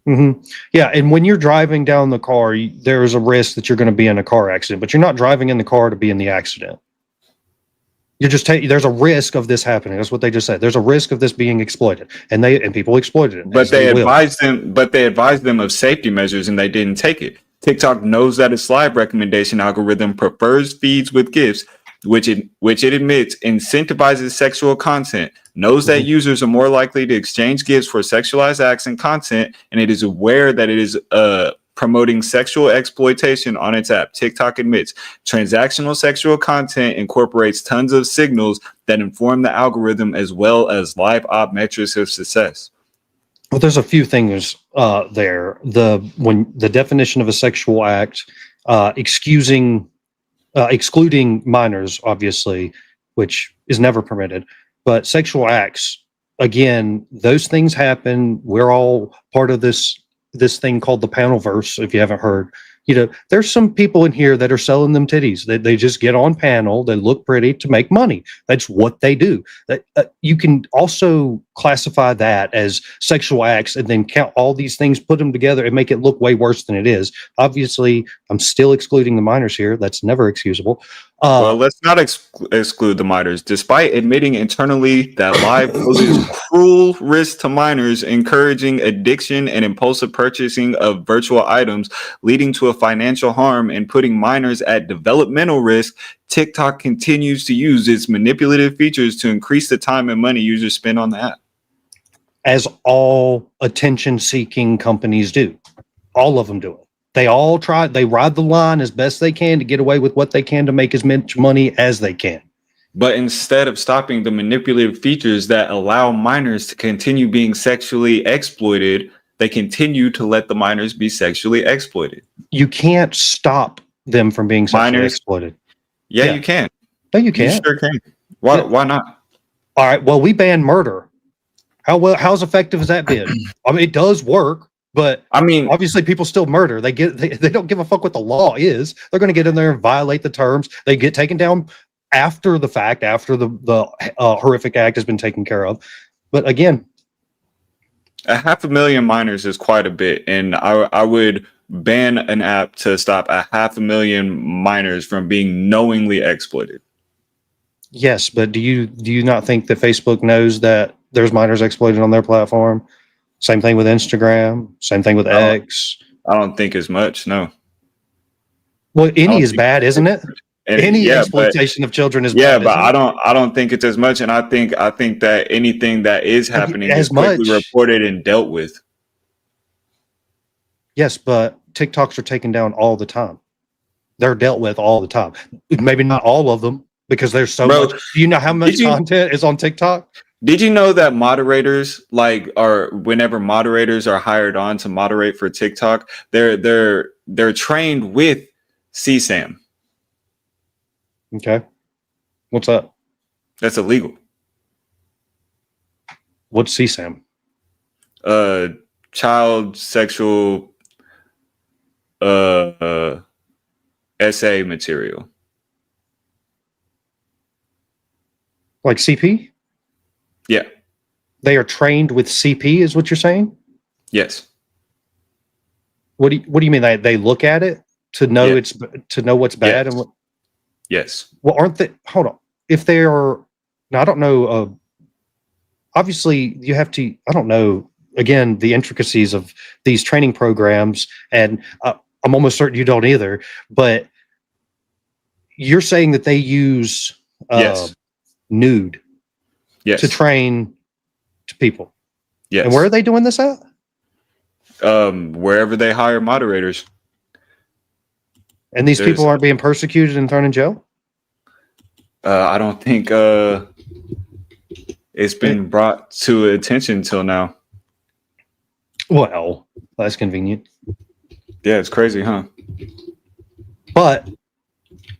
Mm-hmm. Yeah, and when you're driving down the car, there is a risk that you're going to be in a car accident, but you're not driving in the car to be in the accident. You're just there's a risk of this happening. That's what they just said. There's a risk of this being exploited, and people exploited it. But they advised them of safety measures, and they didn't take it. TikTok knows that its live recommendation algorithm prefers feeds with gifts, which it admits incentivizes sexual content, knows that users are more likely to exchange gifts for sexualized acts and content, and it is aware that it is promoting sexual exploitation on its app. TikTok admits transactional sexual content incorporates tons of signals that inform the algorithm as well as live op metrics of success. Well, there's a few things there. When the definition of a sexual act, excluding minors, obviously, which is never permitted, but sexual acts, again, those things happen. We're all part of this thing called the panelverse. If you haven't heard, there's some people in here that are selling them titties. They just get on panel. They look pretty to make money. That's what they do. You can also classify that as sexual acts and then count all these things, put them together and make it look way worse than it is. Obviously, I'm still excluding the minors here. That's never excusable. Well, let's not exclude the minors. Despite admitting internally that live poses cruel risk to minors, encouraging addiction and impulsive purchasing of virtual items, leading to a financial harm and putting minors at developmental risk, TikTok continues to use its manipulative features to increase the time and money users spend on the app. As all attention-seeking companies do. All of them do it. They all try, they ride the line as best they can to get away with what they can to make as much money as they can. But instead of stopping the manipulative features that allow minors to continue being sexually exploited, they continue to let the minors be sexually exploited. You can't stop them from being sexually exploited. Yeah, you can. No, you can't. You sure can. Why not? All right. Well, we banned murder. How's effective has that been? I mean, it does work. But I mean, obviously, people still murder. They don't give a fuck what the law is. They're going to get in there and violate the terms. They get taken down after the fact, after the horrific act has been taken care of. But again, 500,000 minors is quite a bit, and I would ban an app to stop 500,000 minors from being knowingly exploited. Yes, but do you not think that Facebook knows that there's minors exploited on their platform? Same thing with Instagram. Same thing with X. I don't think as much. No. Well, any is bad, isn't it? Any exploitation of children is bad. Yeah, but I don't think it's as much, and I think that anything that is happening is quickly reported and dealt with. Yes, but TikToks are taken down all the time. They're dealt with all the time. Maybe not all of them because there's so much. Do you know how much content is on TikTok? Did you know that moderators, whenever moderators are hired on to moderate for TikTok, they're trained with CSAM? Okay. What's up? That's illegal. What's CSAM? Child sexual essay material. Like CP? Yeah. They are trained with CP is what you're saying? Yes. What do you mean they look at it to know what's bad and what? Yes. Well, aren't they? Hold on. If they are, now I don't know. Obviously, you have to. I don't know. Again, the intricacies of these training programs, and I'm almost certain you don't either. But you're saying that they use nude to train to people. Yes. And where are they doing this at? Wherever they hire moderators. And these people aren't being persecuted and thrown in jail? I don't think it's been brought to attention till now. Well, that's convenient. Yeah, it's crazy, huh? But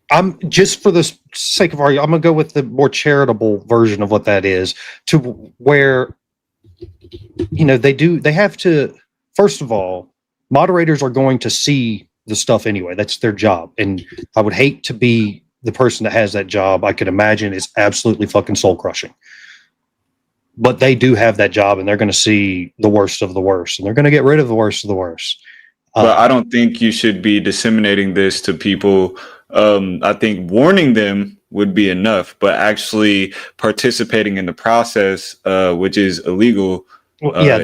I'm just for the sake of argument, I'm gonna go with the more charitable version of what that is, to where they have to. First of all, moderators are going to see the stuff anyway. That's their job, and I would hate to be the person that has that job. I could imagine it's absolutely fucking soul crushing. But they do have that job, and they're going to see the worst of the worst, and they're going to get rid of the worst of the worst. But I don't think you should be disseminating this to people. I think warning them would be enough, but actually participating in the process, which is illegal. Well, yeah,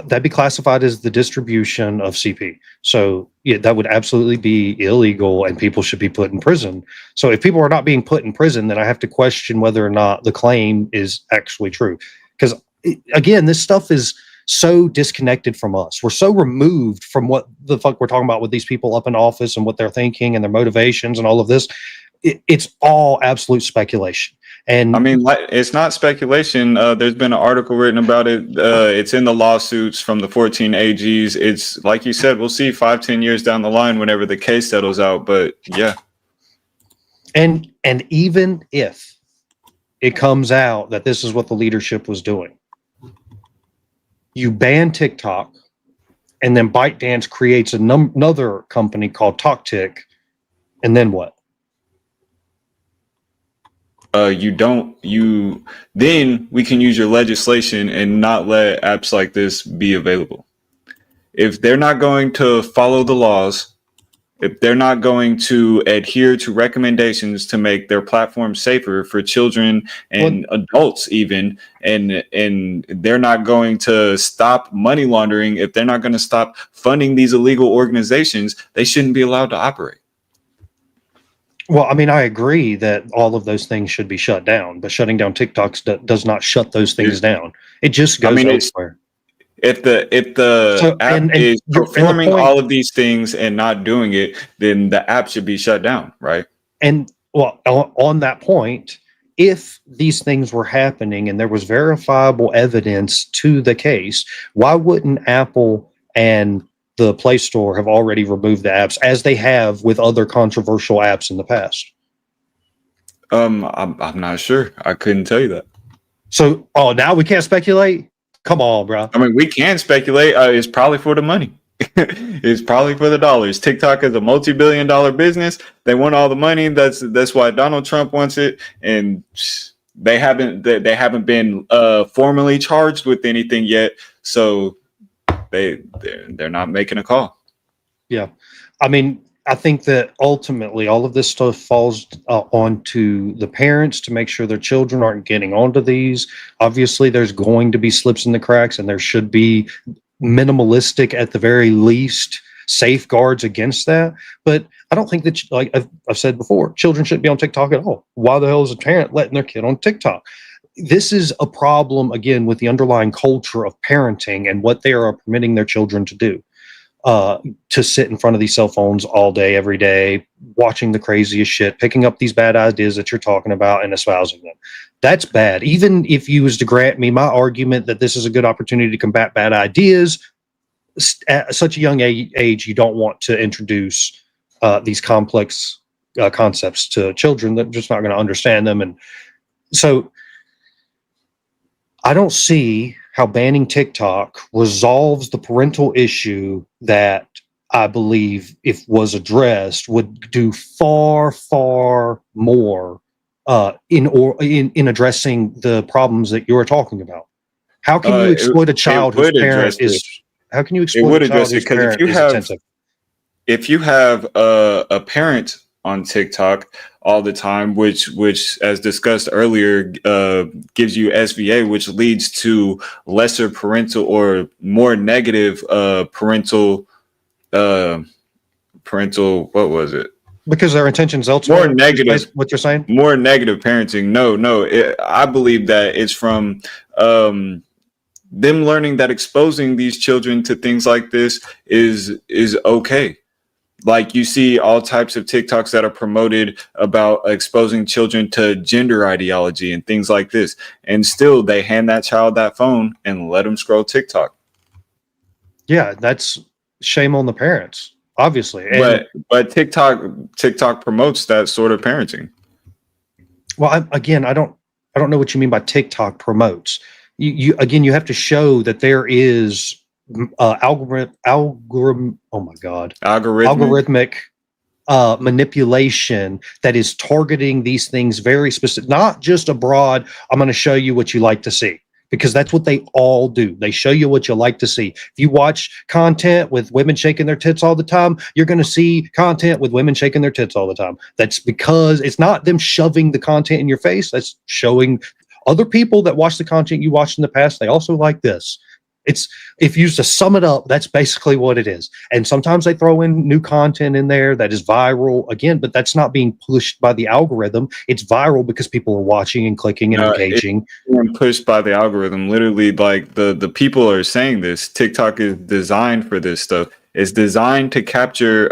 that'd be classified as the distribution of CP. So yeah, that would absolutely be illegal, and people should be put in prison. So if people are not being put in prison, then I have to question whether or not the claim is actually true. Because again, this stuff is so disconnected from us. We're so removed from what the fuck we're talking about with these people up in office and what they're thinking and their motivations and all of this. It's all absolute speculation. And I mean, it's not speculation. There's been an article written about it. It's in the lawsuits from the 14 AGs. It's like you said, we'll see 5-10 years down the line whenever the case settles out. But yeah. And even if it comes out that this is what the leadership was doing, you ban TikTok, and then ByteDance creates another company called TalkTick, and then what? Then we can use your legislation and not let apps like this be available. If they're not going to follow the laws, if they're not going to adhere to recommendations to make their platform safer for children and adults even, and they're not going to stop money laundering, if they're not going to stop funding these illegal organizations, they shouldn't be allowed to operate. Well, I mean, I agree that all of those things should be shut down, but shutting down TikTok does not shut those things down. It just goes elsewhere. If the app is performing all of these things and not doing it, then the app should be shut down, right? And well, on that point, if these things were happening and there was verifiable evidence to the case, why wouldn't Apple and the Play Store have already removed the apps, as they have with other controversial apps in the past? I'm not sure. I couldn't tell you that. So, now we can't speculate? Come on, bro. I mean, we can speculate. It's probably for the money. It's probably for the dollars. TikTok is a multi-billion-dollar business. They want all the money. That's why Donald Trump wants it. And they haven't been formally charged with anything yet. So they're not making a call. Yeah, I mean, I think that ultimately all of this stuff falls onto the parents to make sure their children aren't getting onto these. Obviously, there's going to be slips in the cracks, and there should be minimalistic, at the very least, safeguards against that. But I don't think that, like I've said before, children shouldn't be on TikTok at all. Why the hell is a parent letting their kid on TikTok? This is a problem, again, with the underlying culture of parenting and what they are permitting their children to do. To sit in front of these cell phones all day, every day, watching the craziest shit, picking up these bad ideas that you're talking about and espousing them. That's bad. Even if you was to grant me my argument that this is a good opportunity to combat bad ideas, at such a young age, you don't want to introduce these complex concepts to children that are just not going to understand them. And so I don't see how banning TikTok resolves the parental issue that I believe, if was addressed, would do far, far more in addressing the problems that you're talking about. How can you exploit a child whose parent is? How can you exploit a child whose parent is attentive? If you have a parent on TikTok all the time, which as discussed earlier, gives you SVA, which leads to lesser parental or more negative parental what was it? Because their intentions elsewhere. More negative. What you're saying? More negative parenting. No. I believe that it's from them learning that exposing these children to things like this is okay. Like, you see all types of TikToks that are promoted about exposing children to gender ideology and things like this. And still they hand that child that phone and let them scroll TikTok. Yeah, that's shame on the parents, obviously. And, but TikTok promotes that sort of parenting. Well, I don't know what you mean by TikTok promotes. You have to show that there is algorithmic manipulation that is targeting these things very specific, not just a broad, I'm going to show you what you like to see, because that's what they all do. They show you what you like to see. If you watch content with women shaking their tits all the time, you're going to see content with women shaking their tits all the time. That's because it's not them shoving the content in your face. That's showing other people that watch the content you watched in the past, they also like this. It's, if you used to sum it up, that's basically what it is. And sometimes they throw in new content in there that is viral again, but that's not being pushed by the algorithm. It's viral because people are watching and clicking and engaging. It's pushed by the algorithm. Literally, like the people are saying this. TikTok is designed for this stuff. It's designed to capture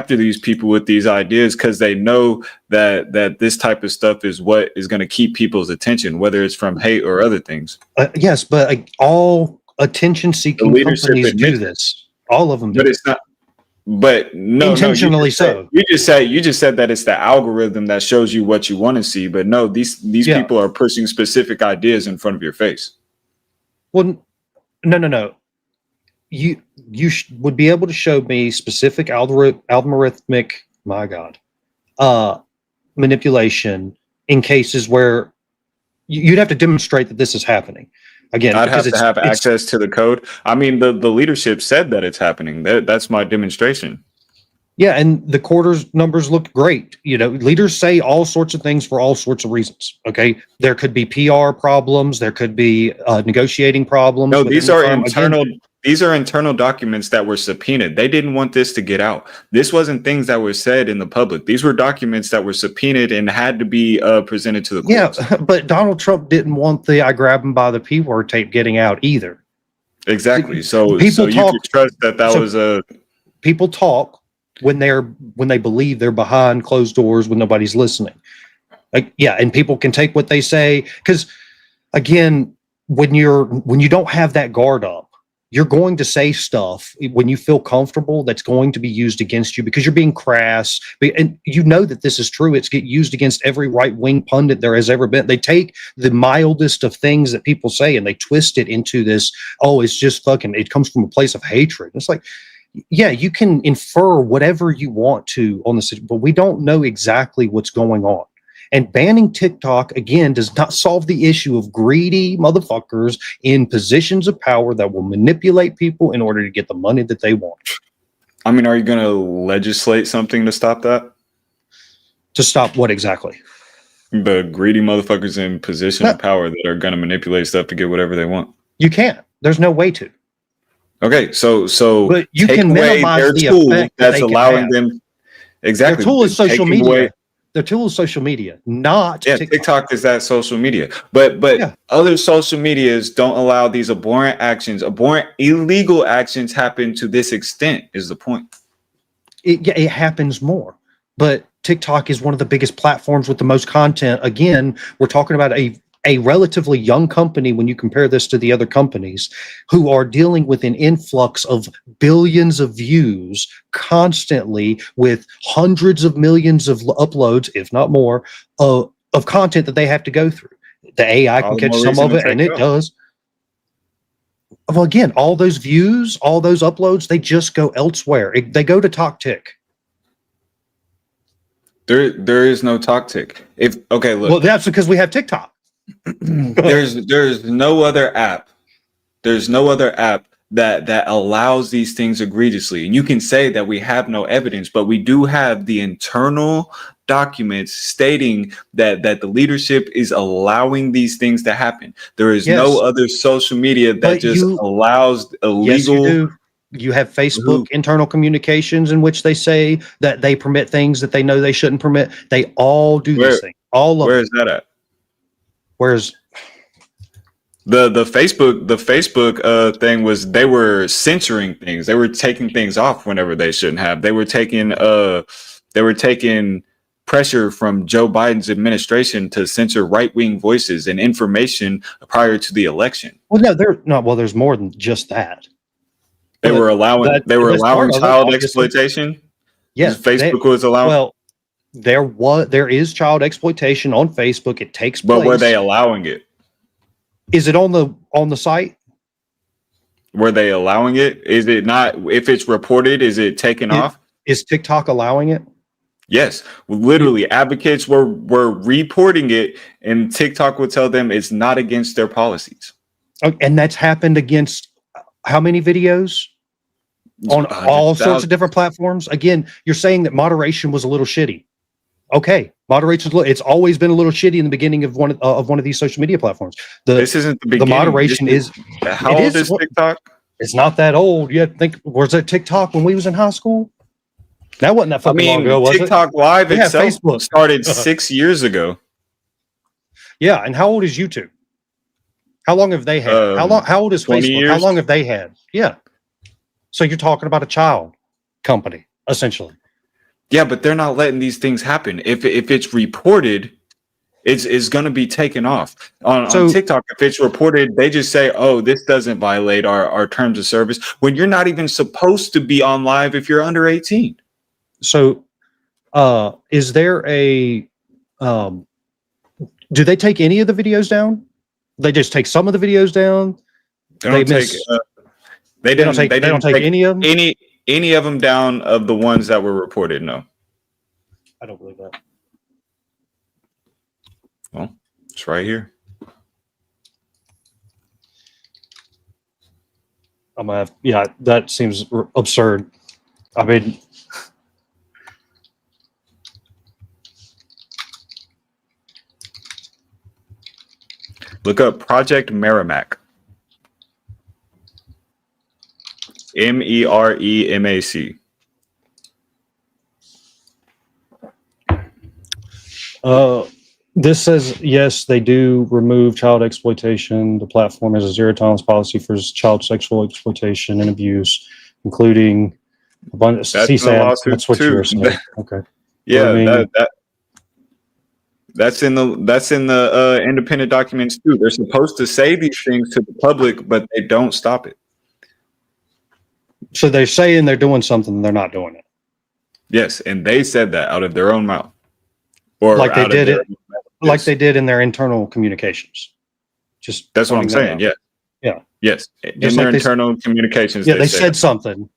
these people with these ideas, because they know that this type of stuff is what is going to keep people's attention, whether it's from hate or other things. Yes, but all attention-seeking companies do this. All of them do. But it's not. But no, intentionally so. You just said that it's the algorithm that shows you what you want to see. But no, these people are pushing specific ideas in front of your face. Well, no. You would be able to show me specific algorithmic, manipulation in cases where you'd have to demonstrate that this is happening. Again, I'd have to have access to the code. I mean, the leadership said that it's happening. That's my demonstration. Yeah, and the quarter's numbers look great. You know, leaders say all sorts of things for all sorts of reasons. Okay, there could be PR problems, there could be negotiating problems No, within these the are firm. Again, internal. These are internal documents that were subpoenaed. They didn't want this to get out. This wasn't things that were said in the public. These were documents that were subpoenaed and had to be presented to the yeah, courts. but Donald Trump didn't want the "I grab him by the P word" tape getting out either. Exactly. So People you talk. could trust that So was a. people talk when they believe they're behind closed doors when nobody's listening. Like, yeah, and people can take what they say because, again, when you don't have that guard up, you're going to say stuff when you feel comfortable that's going to be used against you because you're being crass. And you know that this is true. It's get used against every right-wing pundit there has ever been. They take the mildest of things that people say and they twist it into this, oh, it's just fucking, it comes from a place of hatred. It's like, yeah, you can infer whatever you want to on this, but we don't know exactly what's going on. And banning TikTok, again, does not solve the issue of greedy motherfuckers in positions of power that will manipulate people in order to get the money that they want. I mean, are you going to legislate something to stop that? To stop what exactly? The greedy motherfuckers in position of power that are going to manipulate stuff to get whatever they want. You can't. There's no way to. Okay, so But you take can away minimize their the tool effect that that's they can allowing have. them. Exactly. Their tool is social Taking media. away- Their tool is social media, not Yeah, TikTok. TikTok is that social media, but Yeah. other social medias don't allow these abhorrent actions, abhorrent illegal actions happen to this extent. Is the point? It happens more, but TikTok is one of the biggest platforms with the most content. Again, we're talking about a relatively young company when you compare this to the other companies who are dealing with an influx of billions of views constantly with hundreds of millions of uploads, if not more, of content that they have to go through. The AI All can the catch more some reason of to it, take and it it off. does. Well, again, all those views, all those uploads, they just go elsewhere. They go to TokTik. There is no TokTik. Look, Well, that's because we have TikTok. there's no other app. There's no other app that allows these things egregiously. And you can say that we have no evidence, but we do have the internal documents stating that the leadership is allowing these things to happen. There is no Yes. other social media that But just allows illegal. yes, you do. You have Facebook internal communications in which they say that they permit things that they know they shouldn't permit. They all do this thing. All of Where them. is that at? Whereas The Facebook thing was they were censoring things. They were taking things off whenever they shouldn't have. They were taking pressure from Joe Biden's administration to censor right-wing voices and information prior to the election. well, no, they're not. Well, there's more than just that. They But were allowing that's part of it, child obviously. exploitation. Yeah, Facebook was allowing. well, there is child exploitation on Facebook. It takes But place. were they allowing it? Is it on the site? Were they allowing it? Is it not? If it's reported, is it taken off? Is TikTok allowing it? Yes, literally, advocates were reporting it, and TikTok would tell them it's not against their policies. And that's happened against how many videos? On all sorts of different platforms. Again, you're saying that moderation was a little shitty. Okay, moderation. It's always been a little shitty in the beginning of one of these social media platforms. This isn't the beginning. The moderation is. How old is TikTok? It's not that old. You think was it TikTok when we was in high school? That wasn't that fucking long ago, was TikTok it? Live Yeah, itself Facebook started 6 years ago. Yeah, and how old is YouTube? How long have they had? How old is 20 Facebook? years? How long have they had? Yeah. So you're talking about a child company, essentially. Yeah, but they're not letting these things happen. If it's reported, it's going to be taken off. On TikTok, if it's reported, they just say, oh, this doesn't violate our terms of service, when you're not even supposed to be on live if you're under 18. So is there a do they take any of the videos down? They just take some of the videos down? They don't take any of them? Any of them down of the ones that were reported, no. I don't believe that. Well, it's right here. I'm gonna have, yeah, that seems absurd. I mean, Look up Project Merrimack. MEREMAC. This says, yes, they do remove child exploitation. The platform has a zero tolerance policy for child sexual exploitation and abuse, including a bunch of That's in the CSAM. lawsuit That's what too. you were saying. Okay. Yeah, Grooming. that's in the independent documents too. They're supposed to say these things to the public, but they don't stop it. So they're saying they're doing something, and they're not doing it. Yes, and they said that out of their own mouth, or Like they out of did their it, own mouth. like Yes. they did in their internal communications. Just That's what I'm pointing that saying. out. Yeah. Yeah. Yes. In Just their like they- internal communications, Yeah, they said something.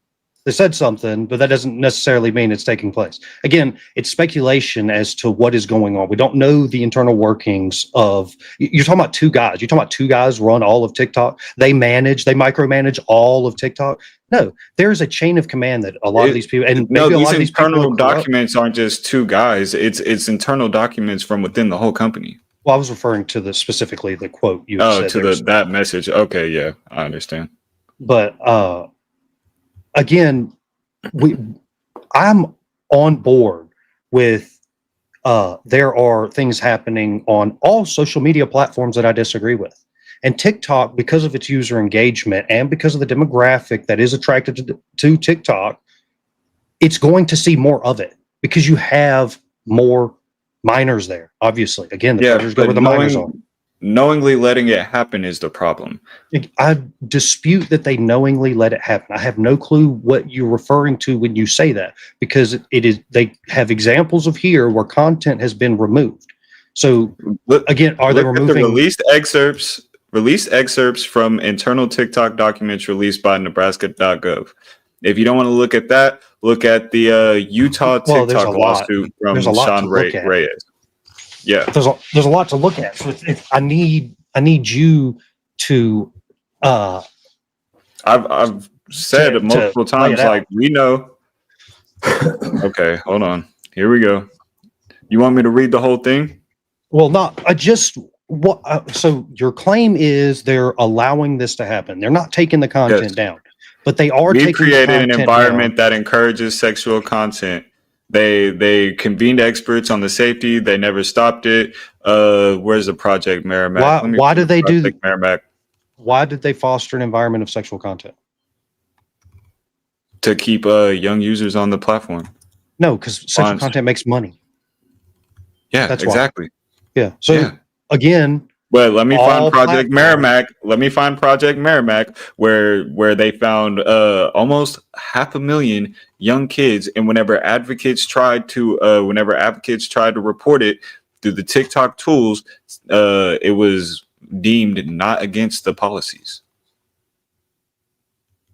They said something, but that doesn't necessarily mean it's taking place. Again, it's speculation as to what is going on. We don't know the internal workings of. You're talking about two guys. You're talking about two guys run all of TikTok. They micromanage all of TikTok. No, there's a chain of command that a lot of these people, and No, maybe a these lot of these people internal are corrupt. documents aren't just two guys. It's internal documents from within the whole company. Well, I was referring to specifically the quote you said. To that message. Okay, yeah, I understand. But again, I'm on board with there are things happening on all social media platforms that I disagree with. And TikTok, because of its user engagement and because of the demographic that is attracted to TikTok, it's going to see more of it because you have more minors there. Obviously, again, the predators go where the minors are. Knowingly letting it happen is the problem. I dispute that they knowingly let it happen. I have no clue what you're referring to when you say that, because it is, they have examples of here where content has been removed. So again, are they removing the released excerpts from internal TikTok documents released by Nebraska.gov? If you don't want to look at that, look at the Utah TikTok lawsuit from Sean Reyes. Yeah, there's a lot to look at. So I need you to. I've said multiple times, like, we know. Okay, hold on. Here we go. You want me to read the whole thing? Well, so your claim is they're allowing this to happen. They're not taking the content down, but they are. We created an environment that encourages sexual content. They convened experts on the safety. They never stopped it. Where's the Project Merrimack? Why did they do Merrimack? Why did they foster an environment of sexual content? To keep young users on the platform. No, because sexual content makes money. Yeah, that's exactly. Yeah. So again. But let me find Project Merrimack. Let me find Project Merrimack, where they found almost 500,000 young kids, and whenever advocates tried to report it through the TikTok tools, it was deemed not against the policies.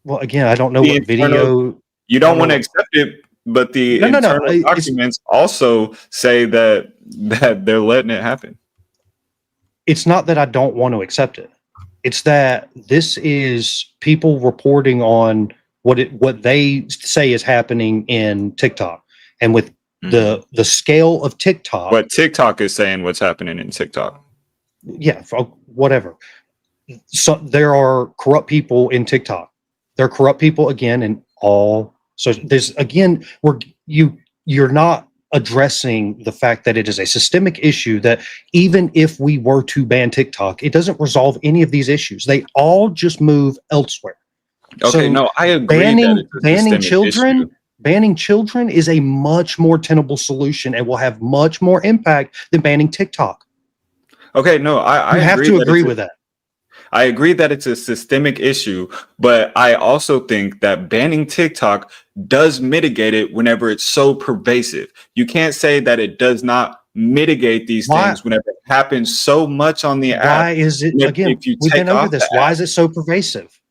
Well, again, I don't know what video. You don't want to accept it, but the internal documents also say that they're letting it happen. It's not that I don't want to accept it. It's that this is people reporting on what they say is happening in TikTok, and with the scale of TikTok. What TikTok is saying, what's happening in TikTok. Yeah, whatever. So there are corrupt people in TikTok. There are corrupt people again in all. So there's again you're not addressing the fact that it is a systemic issue, that even if we were to ban TikTok, it doesn't resolve any of these issues. They all just move elsewhere. Okay, no, I agree. Banning children is a much more tenable solution and will have much more impact than banning TikTok. Okay, no, I have to agree with that. I agree that it's a systemic issue, but I also think that banning TikTok does mitigate it whenever it's so pervasive. You can't say that it does not mitigate these things whenever it happens so much on the app. Why is it, again, we've been over this. Why is it so pervasive?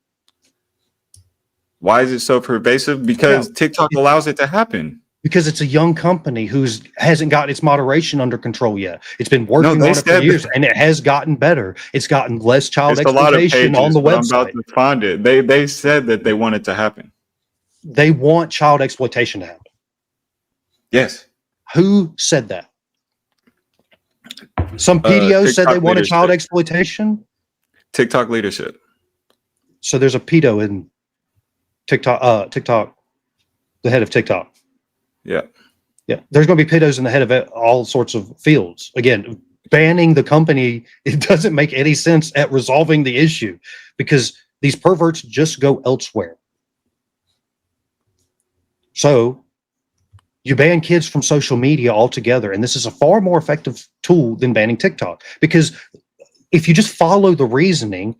Why is it so pervasive? Because TikTok allows it to happen. Because it's a young company who's hasn't got its moderation under control yet. It's been working on it for years, and it has gotten better. It's gotten less child exploitation on the website. I'm about to find it. They said that they want it to happen. They want child exploitation to happen. Yes. Who said that? Some PDO said they TikTok wanted child leadership. exploitation. TikTok leadership. So there's a pedo in TikTok. TikTok, the head of TikTok. Yeah. Yeah, there's going to be pedos in the head of all sorts of fields. Again, banning the company, it doesn't make any sense at resolving the issue because these perverts just go elsewhere. So you ban kids from social media altogether, and this is a far more effective tool than banning TikTok, because if you just follow the reasoning,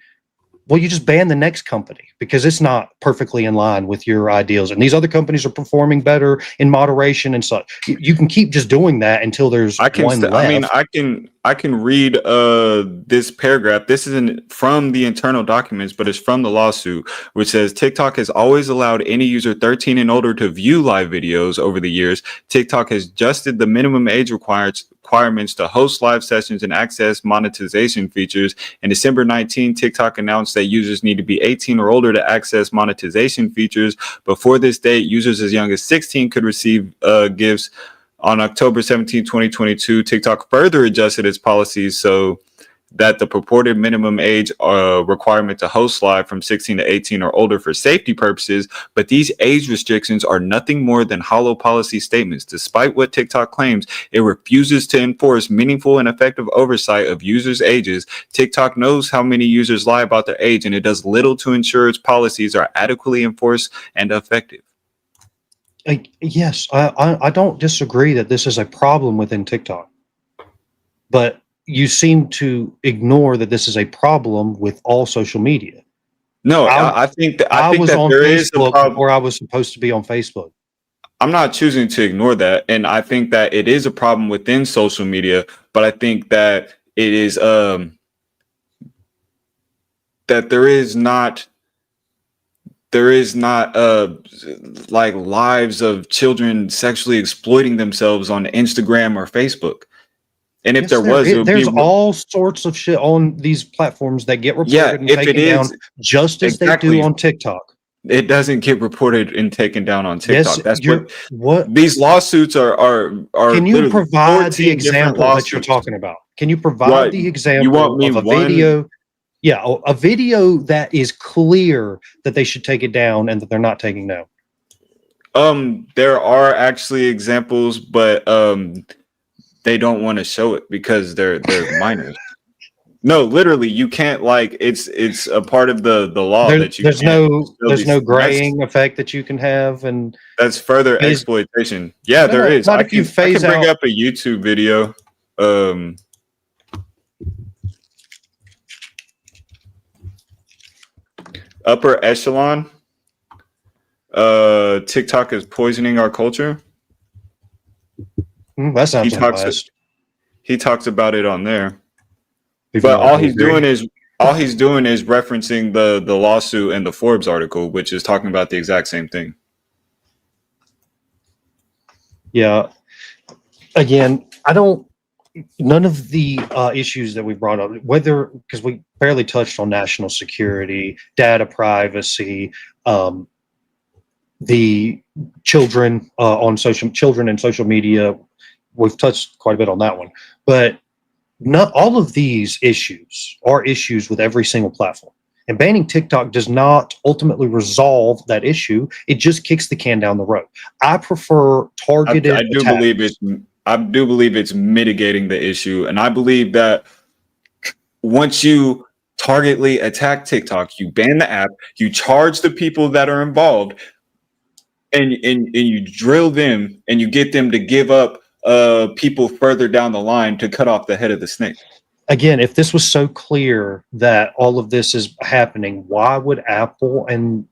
well, you just ban the next company because it's not perfectly in line with your ideals. And these other companies are performing better in moderation and such. You can keep just doing that until there's one left. I mean, I can read this paragraph. This isn't from the internal documents, but it's from the lawsuit, which says TikTok has always allowed any user 13 and older to view live videos over the years. TikTok has adjusted the minimum age requirements to host live sessions and access monetization features. In December 19, TikTok announced that users need to be 18 or older to access monetization features. Before this date, users as young as 16 could receive gifts. On October 17, 2022, TikTok further adjusted its policies so that the purported minimum age requirement to host live from 16 to 18 or older for safety purposes, but these age restrictions are nothing more than hollow policy statements. Despite what TikTok claims, it refuses to enforce meaningful and effective oversight of users' ages. TikTok knows how many users lie about their age, and it does little to ensure its policies are adequately enforced and effective. Yes, I don't disagree that this is a problem within TikTok, but you seem to ignore that this is a problem with all social media. No, I think that I was that on there is a Facebook problem. before I was supposed to be on Facebook. I'm not choosing to ignore that, and I think that it is a problem within social media, but I think that it is that there is not like lives of children sexually exploiting themselves on Instagram or Facebook. And if Yes, there was, it would there's be all sorts of shit on these platforms that get reported and if it taken down is just as they exactly. do on TikTok. It doesn't get reported and taken down on TikTok. Yes, That's what these lawsuits are can you literally provide the 14 different example that you're lawsuits. talking about? Can you provide What, the you example want me of a one? video? Yeah, a video that is clear that they should take it down and that they're not taking down. There are actually examples, but they don't want to show it because they're minors. No, literally, you can't, like, it's a part of the law that you There's can't no show these. graying effect that you can have, and That's further exploitation. Yeah, there is. Not I if you can phase bring out. up a YouTube video. Upper echelon. TikTok is poisoning our culture. That sounds unbiased. He talks about it on there. People But like all he's doing is referencing the lawsuit and the Forbes article, which is talking about the exact same thing. Yeah. Again, none of the issues that we brought up, because we barely touched on national security, data privacy, the children children and social media, we've touched quite a bit on that one. But not all of these issues are issues with every single platform. And banning TikTok does not ultimately resolve that issue. It just kicks the can down the road. I prefer targeted I do believe it's mitigating the issue, and I believe that once you targetedly attack TikTok, you ban the app, you charge the people that are involved, and you drill them, and you get them to give up people further down the line to cut off the head of the snake. Again, if this was so clear that all of this is happening, why would Apple and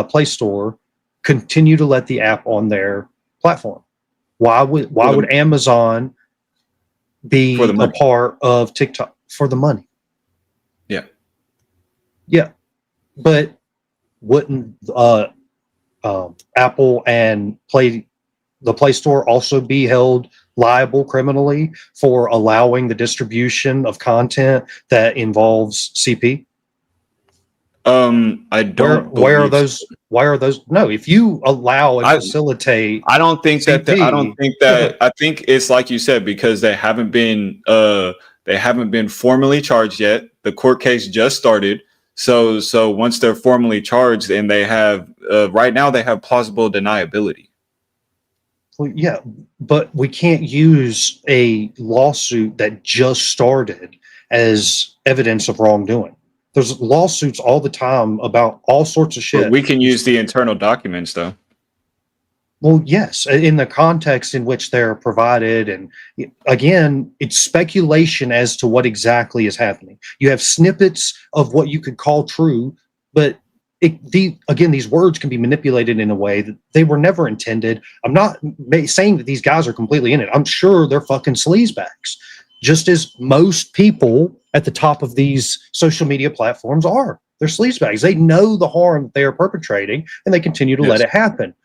Play Store continue to let the app on their platform? Why would Amazon be a part of TikTok? For the money? Yeah, but wouldn't Apple and the Play Store also be held liable criminally for allowing the distribution of content that involves CP? I don't Where are believe so. those? Why are those? No, if you allow and I facilitate I don't think that I don't CP, think yeah, go that ahead. I think it's like you said, because they haven't been formally charged yet. The court case just started. So once they're formally charged and they have right now they have plausible deniability. Well, yeah, but we can't use a lawsuit that just started as evidence of wrongdoing. There's lawsuits all the time about all sorts of But shit. we can use the internal documents though. Well, yes, in the context in which they're provided. And again, it's speculation as to what exactly is happening. You have snippets of what you could call true, but again, these words can be manipulated in a way that they were never intended. I'm not saying that these guys are completely in it. I'm sure they're fucking sleazebags, just as most people at the top of these social media platforms are. They're sleazebags. They know the harm that they are perpetrating, and they continue to let Yes. it happen.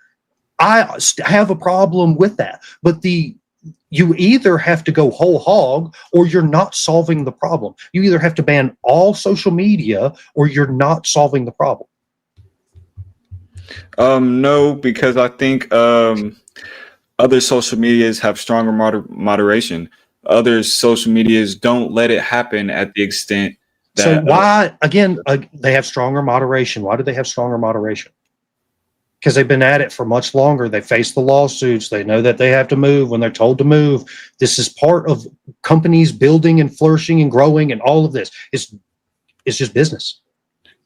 I have a problem with that. But you either have to go whole hog or you're not solving the problem. You either have to ban all social media or you're not solving the problem. No, because I think other social medias have stronger moderation. Other social medias don't let it happen at the extent So that why, again, they have stronger moderation? Why do they have stronger moderation? Because they've been at it for much longer. They face the lawsuits. They know that they have to move when they're told to move. This is part of companies building and flourishing and growing, and all of this. It's just business.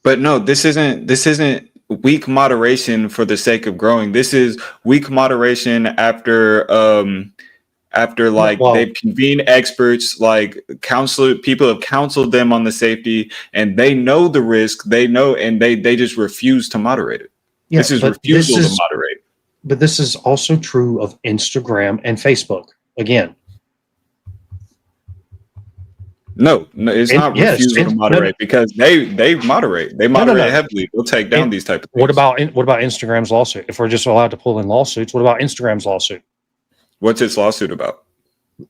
But no, this isn't weak moderation for the sake of growing. This is weak moderation after like Well, they've convened experts, like people have counseled them on the safety, and they know the risk, they know, and they just refuse to moderate it. yeah, This is refusal to moderate. but this is also true of Instagram and Facebook. Again, No, it's and not yes, refusal to and, no, no, moderate, because they moderate. They no, no, moderate no. heavily. They'll take down And these type of what things. about Instagram's lawsuit? If we're just allowed to pull in lawsuits, what about Instagram's lawsuit? What's its lawsuit about?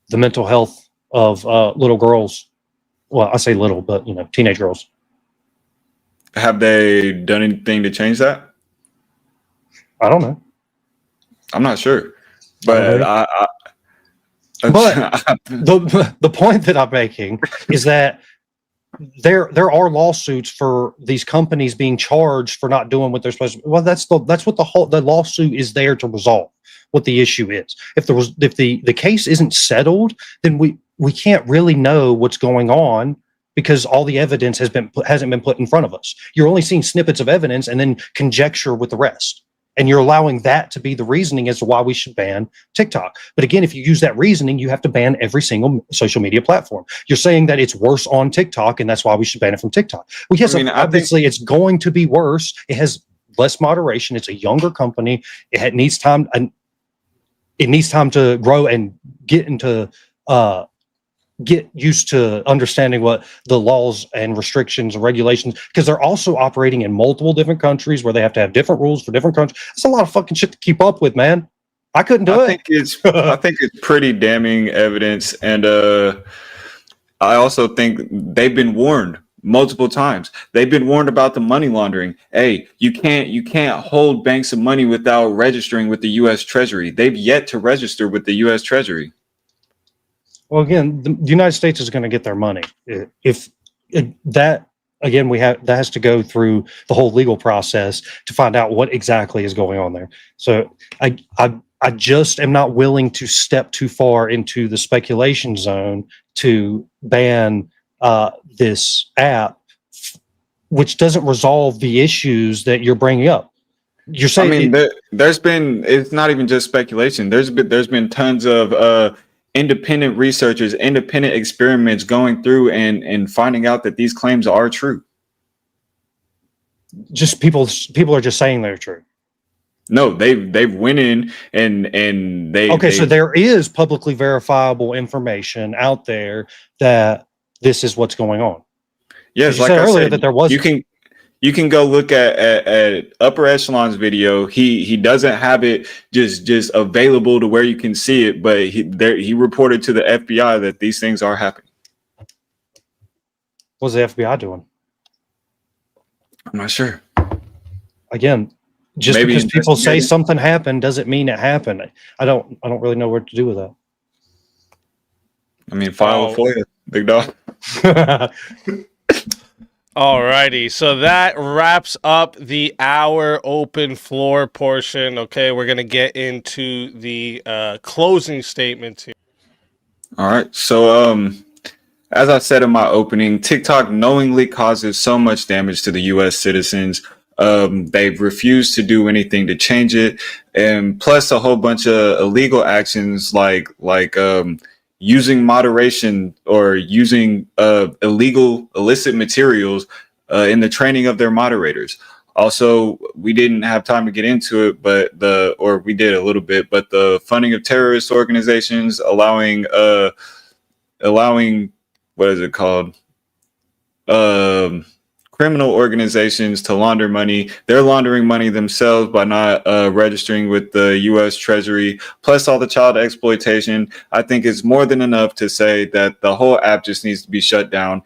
The mental health of little girls. Well, I say little, but teenage girls. Have they done anything to change that? I don't know. I'm not sure, I don't but know. I But the point that I'm making is that there are lawsuits for these companies being charged for not doing what they're supposed to. Well, that's what the lawsuit is there to resolve. What the issue is. If the case isn't settled, then we can't really know what's going on, because all the evidence hasn't been put in front of us. You're only seeing snippets of evidence and then conjecture with the rest. And you're allowing that to be the reasoning as to why we should ban TikTok. But again, if you use that reasoning, you have to ban every single social media platform. You're saying that it's worse on TikTok, and that's why we should ban it from TikTok. Well, yes, I mean, I think obviously it's going to be worse. It has less moderation. It's a younger company. It needs time, and it needs time to grow and get used to understanding what the laws and restrictions and regulations, because they're also operating in multiple different countries where they have to have different rules for different countries. It's a lot of fucking shit to keep up with, man. I couldn't do it. I think it's pretty damning evidence, and I also think they've been warned multiple times. They've been warned about the money laundering. Hey, you can't hold banks of money without registering with the U.S. Treasury. They've yet to register with the U.S. Treasury. Well, again, the United States is going to get their money. If that, again, that has to go through the whole legal process to find out what exactly is going on there. So I just am not willing to step too far into the speculation zone to ban this app, which doesn't resolve the issues that you're bringing up. You're saying, it's not even just speculation. There's been tons of independent researchers, independent experiments going through and finding out that these claims are true. just people are just saying they're true. No, they've went in and so there is publicly verifiable information out there that this is what's going on. Yes, You like said I earlier said, that there was. you can go look at Upper Echelon's video. He doesn't have it just available to where you can see it, but he reported to the FBI that these things are happening. What's the FBI doing? I'm not sure. Again, just Maybe because people say investigating? something happened doesn't mean it happened. I don't really know what to do with I mean, file a Oh, FOIA, big dog. that. alrighty. So that wraps up the hour open floor portion. Okay, we're gonna get into the closing statements here. All right. So, as I said in my opening, TikTok knowingly causes so much damage to the U.S. citizens. They've refused to do anything to change it, and plus a whole bunch of illegal actions like using moderation or using illegal illicit materials in the training of their moderators. Also, we didn't have time to get into it, but we did a little bit, but the funding of terrorist organizations, allowing what is it called? Criminal organizations to launder money. They're laundering money themselves by not registering with the U.S. Treasury, plus all the child exploitation. I think it's more than enough to say that the whole app just needs to be shut down.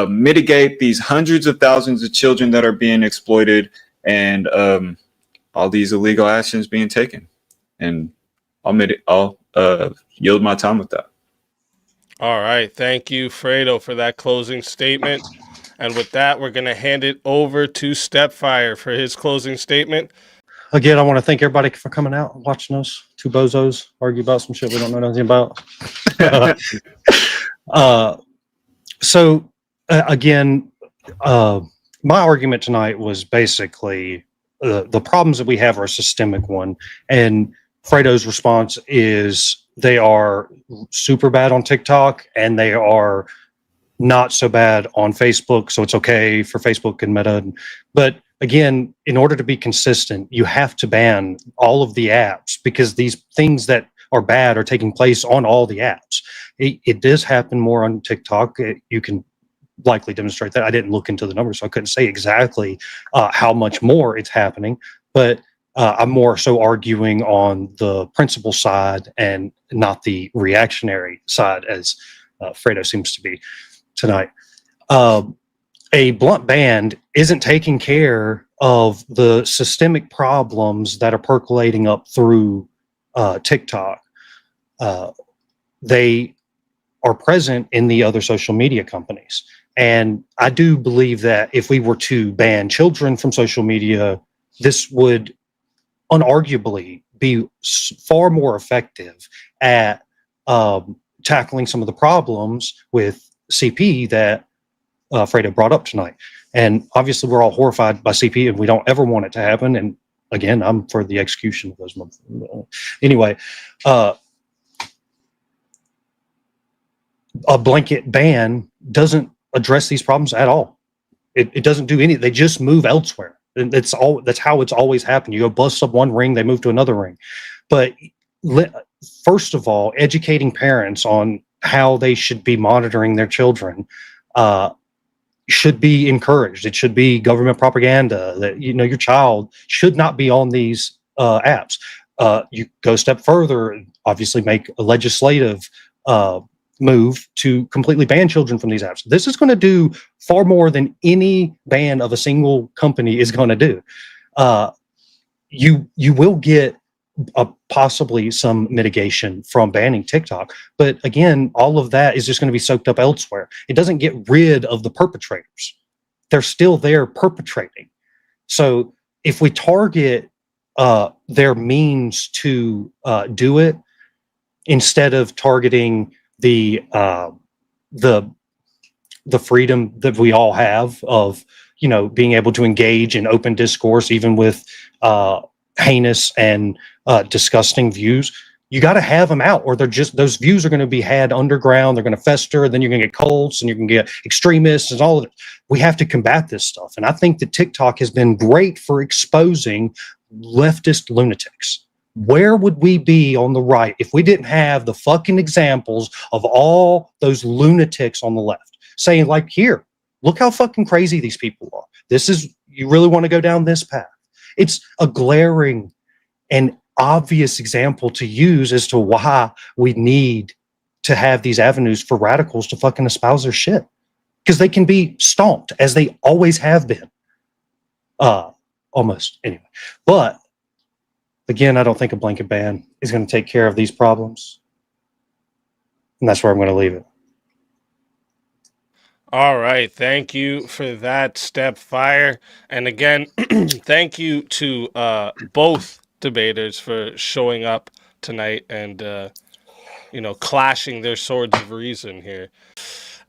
Mitigate these hundreds of thousands of children that are being exploited, and all these illegal actions being taken. And I'll yield my time with that. All right, thank you, Fredo, for that closing statement. And with that, we're gonna hand it over to Stepfire for his closing statement. Again, I want to thank everybody for coming out and watching us two bozos argue about some shit we don't know nothing about. Again, my argument tonight was basically the problems that we have are a systemic one, and Fredo's response is they are super bad on TikTok and they are not so bad on Facebook, so it's okay for Facebook and Meta. But again, in order to be consistent, you have to ban all of the apps because these things that are bad are taking place on all the apps. It does happen more on TikTok. You can likely demonstrate that. I didn't look into the numbers, so I couldn't say exactly how much more it's happening, but I'm more so arguing on the principle side and not the reactionary side, as Fredo seems to be tonight. A blunt ban isn't taking care of the systemic problems that are percolating up through TikTok. They are present in the other social media companies. And I do believe that if we were to ban children from social media, this would unarguably be far more effective at tackling some of the problems with CP that Fredo brought up tonight. And obviously we're all horrified by CP and we don't ever want it to happen. And again, I'm for the execution of those motherfuckers. Anyway, a blanket ban doesn't address these problems at all. It doesn't do any, they just move elsewhere. And that's how it's always happened. You go bust up one ring, they move to another ring. But first of all, educating parents on how they should be monitoring their children should be encouraged. It should be government propaganda that, you know, your child should not be on these apps. You go a step further, obviously make a legislative move to completely ban children from these apps. This is going to do far more than any ban of a single company is going to do. You will get possibly some mitigation from banning TikTok, but again, all of that is just going to be soaked up elsewhere. It doesn't get rid of the perpetrators. They're still there perpetrating. So if we target their means to do it, instead of targeting the freedom that we all have of, you know, being able to engage in open discourse, even with heinous and disgusting views, you got to have them out, or they're just, those views are going to be had underground. They're going to fester, and then you're going to get cults, and you can get extremists, and all of it. We have to combat this stuff, and I think that TikTok has been great for exposing leftist lunatics. Where would we be on the right if we didn't have the fucking examples of all those lunatics on the left saying, like, here, look how fucking crazy these people are. This is, you really want to go down this path? It's a glaring and obvious example to use as to why we need to have these avenues for radicals to fucking espouse their shit, because they can be stomped as they always have been. Almost anyway. But again, I don't think a blanket ban is going to take care of these problems. And that's where I'm going to leave it. All right. Thank you for that, Step Fire. And again, thank you to both debaters for showing up tonight and, clashing their swords of reason here.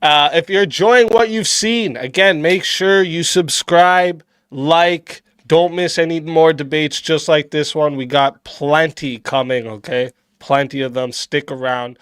If you're enjoying what you've seen, again, make sure you subscribe, like, don't miss any more debates just like this one. We got plenty coming, okay? Plenty of them. Stick around.